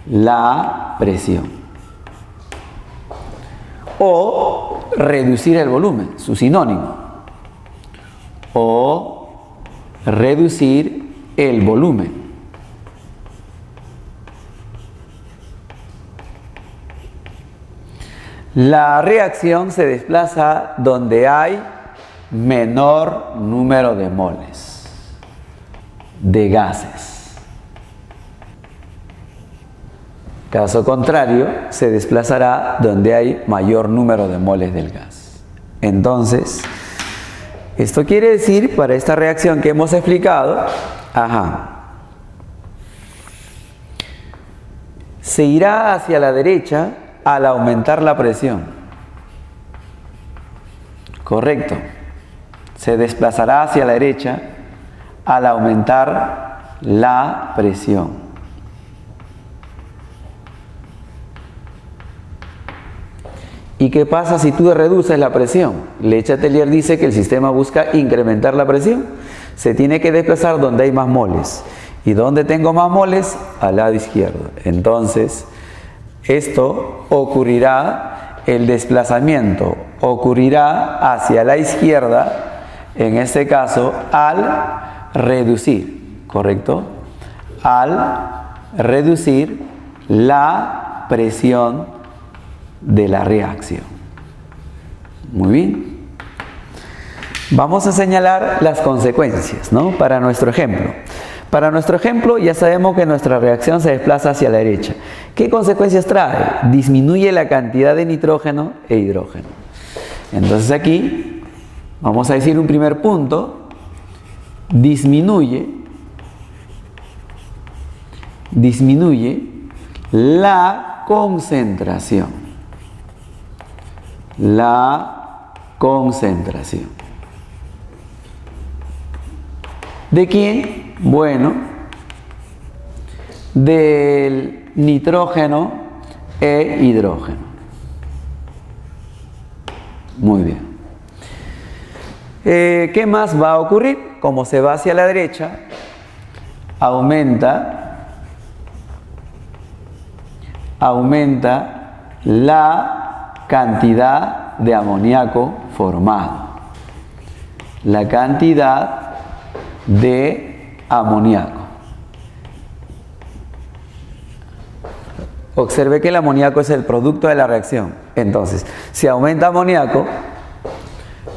la presión, o reducir el volumen, su sinónimo, o reducir el volumen. La reacción se desplaza donde hay menor número de moles de gases. Caso contrario, se desplazará donde hay mayor número de moles del gas. Entonces, esto quiere decir, para esta reacción que hemos explicado, se irá hacia la derecha al aumentar la presión. Correcto. Se desplazará hacia la derecha al aumentar la presión. ¿Y qué pasa si tú reduces la presión? Le Chatelier dice que el sistema busca incrementar la presión. Se tiene que desplazar donde hay más moles. ¿Y dónde tengo más moles? Al lado izquierdo. Entonces, esto ocurrirá, el desplazamiento ocurrirá hacia la izquierda, en este caso, al reducir, ¿correcto? Al reducir la presión de la reacción. Muy bien. Vamos a señalar las consecuencias, ¿no? Para nuestro ejemplo. Para nuestro ejemplo ya sabemos que nuestra reacción se desplaza hacia la derecha. ¿Qué consecuencias trae? Disminuye la cantidad de nitrógeno e hidrógeno. Entonces aquí vamos a decir un primer punto. Disminuye la concentración. ¿De quién? Bueno, del nitrógeno e hidrógeno. Muy bien. ¿Qué más va a ocurrir? Como se va hacia la derecha, aumenta la cantidad de amoníaco formado. La cantidad de amoníaco. Observe que el amoníaco es el producto de la reacción. Entonces, si aumenta amoníaco,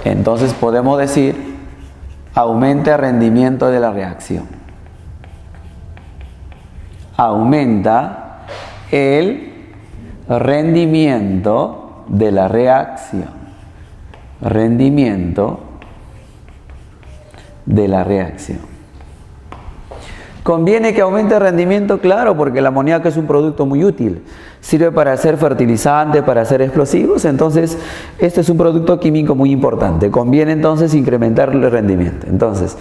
entonces podemos decir aumenta el rendimiento de la reacción. Aumenta el rendimiento de la reacción. ¿Conviene que aumente el rendimiento? Claro, porque el amoníaco es un producto muy útil. Sirve para hacer fertilizantes, para hacer explosivos. Entonces, este es un producto químico muy importante. Conviene entonces incrementar el rendimiento. Entonces,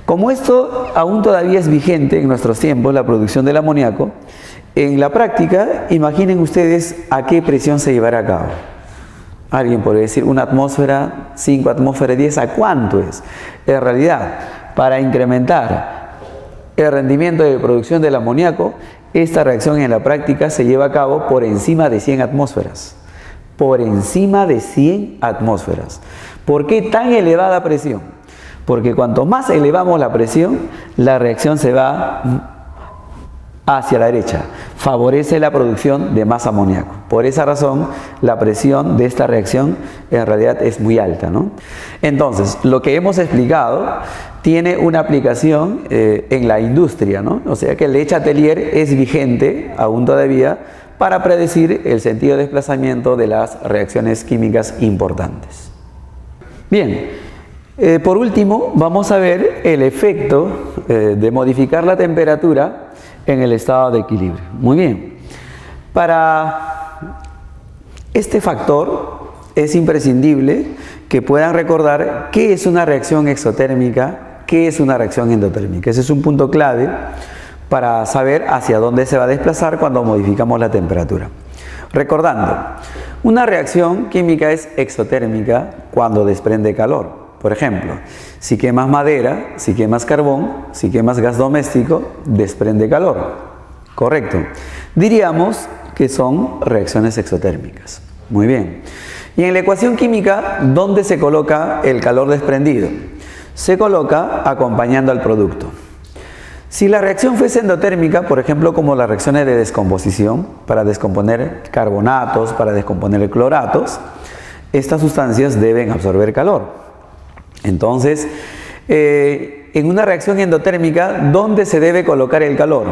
como esto aún todavía es vigente en nuestros tiempos, la producción del amoníaco, en la práctica, imaginen ustedes a qué presión se llevará a cabo. Alguien podría decir, 1 atmósfera, 5 atmósferas, 10, ¿a cuánto es? En realidad, para incrementar el rendimiento de producción del amoníaco, esta reacción en la práctica se lleva a cabo por encima de 100 atmósferas. Por encima de 100 atmósferas. ¿Por qué tan elevada presión? Porque cuanto más elevamos la presión, la reacción se va hacia la derecha, favorece la producción de más amoníaco. Por esa razón, la presión de esta reacción en realidad es muy alta, ¿no? Entonces, lo que hemos explicado tiene una aplicación en la industria, ¿no? O sea que el Le Chatelier es vigente aún todavía para predecir el sentido de desplazamiento de las reacciones químicas importantes. Bien, por último, vamos a ver el efecto de modificar la temperatura en el estado de equilibrio. Muy bien. Para este factor es imprescindible que puedan recordar qué es una reacción exotérmica, qué es una reacción endotérmica. Ese es un punto clave para saber hacia dónde se va a desplazar cuando modificamos la temperatura. Recordando, una reacción química es exotérmica cuando desprende calor. Por ejemplo, si quemas madera, si quemas carbón, si quemas gas doméstico, desprende calor. Correcto. Diríamos que son reacciones exotérmicas. Muy bien. Y en la ecuación química, ¿dónde se coloca el calor desprendido? Se coloca acompañando al producto. Si la reacción fuese endotérmica, por ejemplo, como las reacciones de descomposición, para descomponer carbonatos, para descomponer cloratos, estas sustancias deben absorber calor. Entonces, en una reacción endotérmica, ¿dónde se debe colocar el calor?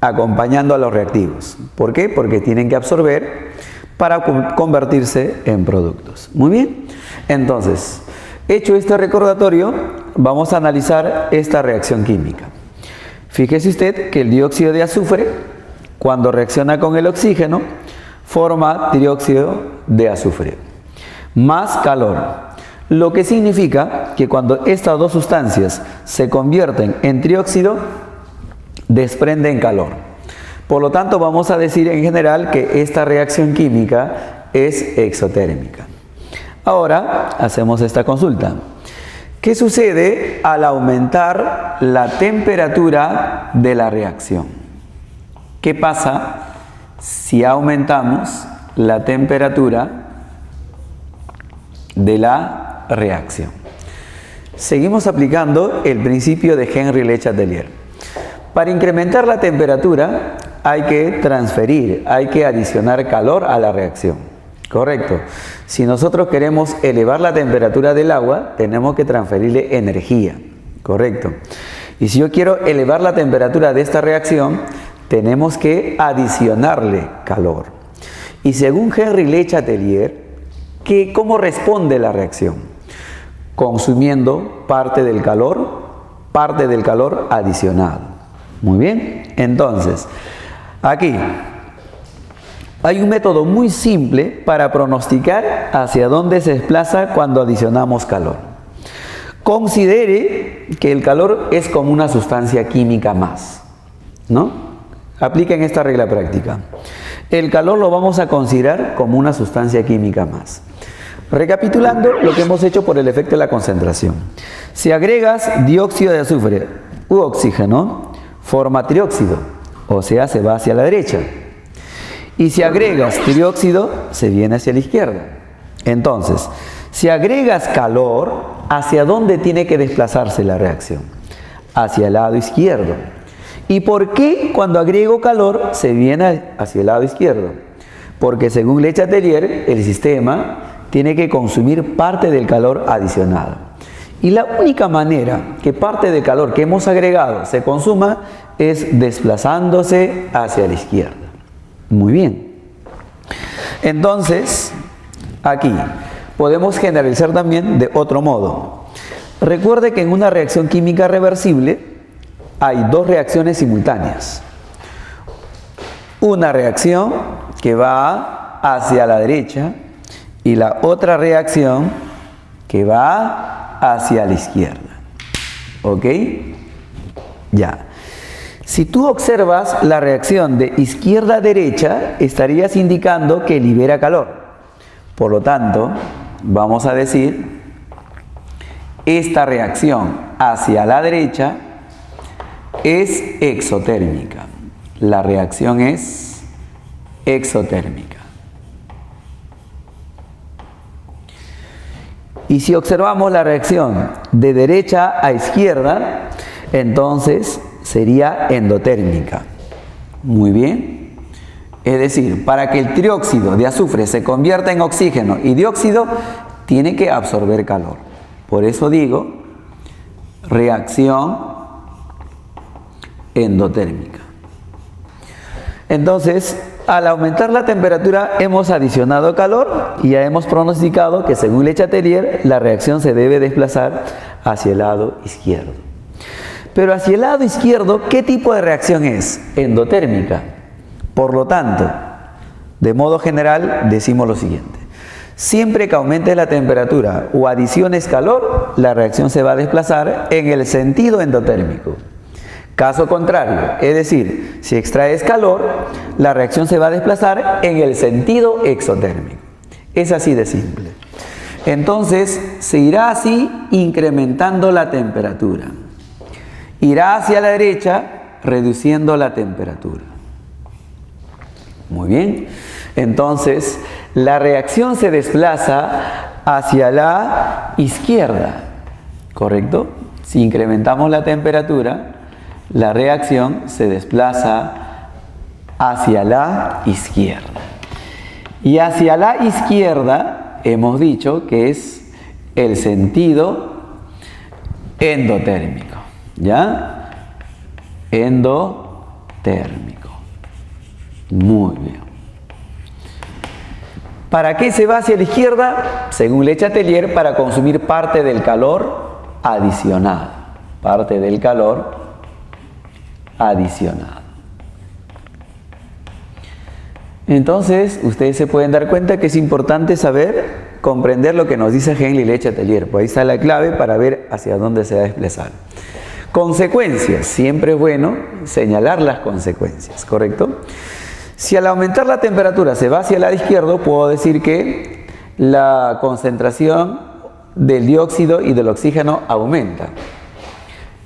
Acompañando a los reactivos. ¿Por qué? Porque tienen que absorber para convertirse en productos. Muy bien. Entonces, hecho este recordatorio, vamos a analizar esta reacción química. Fíjese usted que el dióxido de azufre, cuando reacciona con el oxígeno, forma trióxido de azufre. Más calor. Lo que significa que cuando estas dos sustancias se convierten en trióxido, desprenden calor. Por lo tanto, vamos a decir en general que esta reacción química es exotérmica. Ahora, hacemos esta consulta. ¿Qué sucede al aumentar la temperatura de la reacción? ¿Qué pasa si aumentamos la temperatura de la reacción? Seguimos aplicando el principio de Henry Le Chatelier. Para incrementar la temperatura hay que transferir, hay que adicionar calor a la reacción. Correcto. Si nosotros queremos elevar la temperatura del agua, tenemos que transferirle energía. Correcto. Y si yo quiero elevar la temperatura de esta reacción, tenemos que adicionarle calor. Y según Henri Lechatelier, ¿cómo responde la reacción? Consumiendo parte del calor adicionado. Muy bien. Entonces, aquí hay un método muy simple para pronosticar hacia dónde se desplaza cuando adicionamos calor. Considere que el calor es como una sustancia química más, ¿no? Apliquen esta regla práctica. El calor lo vamos a considerar como una sustancia química más. Recapitulando lo que hemos hecho por el efecto de la concentración. Si agregas dióxido de azufre u oxígeno, forma trióxido, o sea, se va hacia la derecha. Y si agregas trióxido, se viene hacia la izquierda. Entonces, si agregas calor, ¿hacia dónde tiene que desplazarse la reacción? Hacia el lado izquierdo. ¿Y por qué cuando agrego calor se viene hacia el lado izquierdo? Porque según Lechatelier, el sistema tiene que consumir parte del calor adicionado. Y la única manera que parte del calor que hemos agregado se consuma es desplazándose hacia la izquierda. Muy bien. Entonces, aquí podemos generalizar también de otro modo. Recuerde que en una reacción química reversible hay dos reacciones simultáneas. Una reacción que va hacia la derecha y la otra reacción que va hacia la izquierda. ¿Ok? Ya. Si tú observas la reacción de izquierda a derecha, estarías indicando que libera calor. Por lo tanto, vamos a decir, esta reacción hacia la derecha es exotérmica. La reacción es exotérmica. Y si observamos la reacción de derecha a izquierda, entonces sería endotérmica. Muy bien. Es decir, para que el trióxido de azufre se convierta en oxígeno y dióxido, tiene que absorber calor. Por eso digo, reacción endotérmica. Entonces, al aumentar la temperatura hemos adicionado calor y ya hemos pronosticado que según Lechatelier la reacción se debe desplazar hacia el lado izquierdo. Pero hacia el lado izquierdo, ¿qué tipo de reacción es? Endotérmica. Por lo tanto, de modo general decimos lo siguiente. Siempre que aumente la temperatura o adiciones calor, la reacción se va a desplazar en el sentido endotérmico. Caso contrario, es decir, si extraes calor, la reacción se va a desplazar en el sentido exotérmico. Es así de simple. Entonces, se irá así incrementando la temperatura. Irá hacia la derecha, reduciendo la temperatura. Muy bien. Entonces, la reacción se desplaza hacia la izquierda. ¿Correcto? Si incrementamos la temperatura, la reacción se desplaza hacia la izquierda. Y hacia la izquierda hemos dicho que es el sentido endotérmico. ¿Ya? Endotérmico. Muy bien. ¿Para qué se va hacia la izquierda? Según Lechatelier, para consumir parte del calor adicionado. Parte del calor adicionado. Entonces, ustedes se pueden dar cuenta que es importante saber, comprender lo que nos dice Henri Lechatelier. Pues ahí está la clave para ver hacia dónde se va a desplazar. Consecuencias. Siempre es bueno señalar las consecuencias, ¿correcto? Si al aumentar la temperatura se va hacia el lado izquierdo, puedo decir que la concentración del dióxido y del oxígeno aumenta.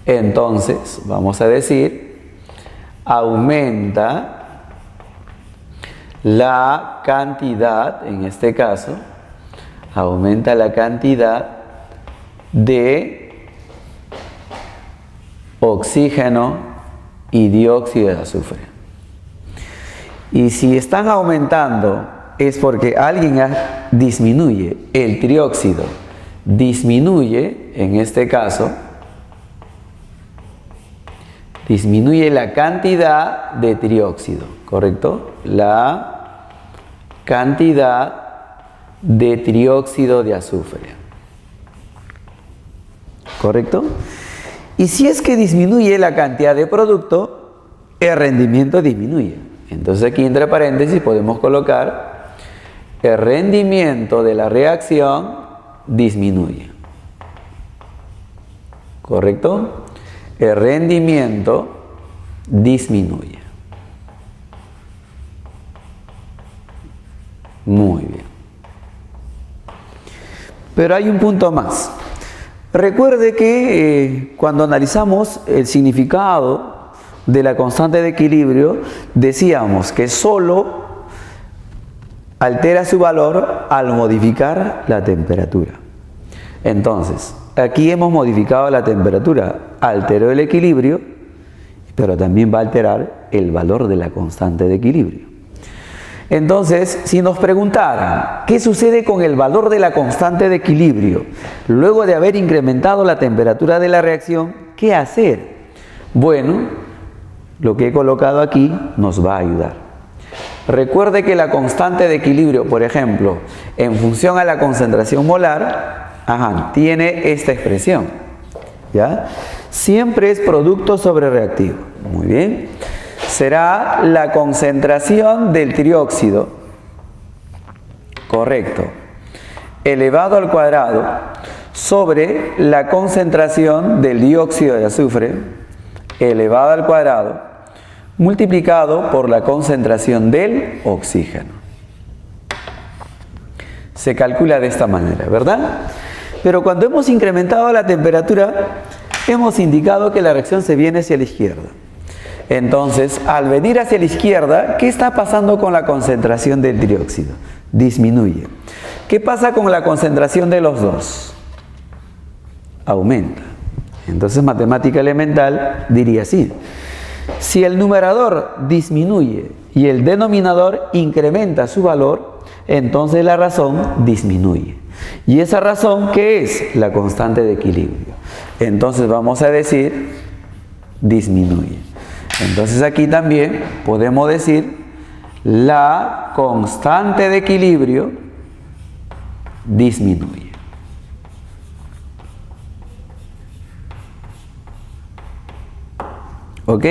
Entonces, vamos a decir, aumenta la cantidad, en este caso, aumenta la cantidad de oxígeno y dióxido de azufre. Y si están aumentando es porque alguien disminuye el trióxido, disminuye, en este caso, disminuye la cantidad de trióxido, ¿correcto? La cantidad de trióxido de azufre, ¿correcto? Y si es que disminuye la cantidad de producto, el rendimiento disminuye. Entonces aquí entre paréntesis podemos colocar el rendimiento de la reacción disminuye, ¿correcto? El rendimiento disminuye. Muy bien. Pero hay un punto más. Recuerde que cuando analizamos el significado de la constante de equilibrio, decíamos que solo altera su valor al modificar la temperatura. Entonces, aquí hemos modificado la temperatura, alteró el equilibrio, pero también va a alterar el valor de la constante de equilibrio. Entonces, si nos preguntaran, ¿qué sucede con el valor de la constante de equilibrio luego de haber incrementado la temperatura de la reacción? ¿Qué hacer? Bueno, lo que he colocado aquí nos va a ayudar. Recuerde que la constante de equilibrio, por ejemplo, en función a la concentración molar, tiene esta expresión, ¿ya? Siempre es producto sobre reactivo. Muy bien. Será la concentración del trióxido, correcto, elevado al cuadrado sobre la concentración del dióxido de azufre, elevado al cuadrado, multiplicado por la concentración del oxígeno. Se calcula de esta manera, ¿verdad? Pero cuando hemos incrementado la temperatura, hemos indicado que la reacción se viene hacia la izquierda. Entonces, al venir hacia la izquierda, ¿qué está pasando con la concentración del trióxido? Disminuye. ¿Qué pasa con la concentración de los dos? Aumenta. Entonces, matemática elemental diría así: si el numerador disminuye y el denominador incrementa su valor, entonces la razón disminuye. ¿Y esa razón qué es? La constante de equilibrio. Entonces vamos a decir disminuye. Entonces aquí también podemos decir la constante de equilibrio disminuye. ¿Ok?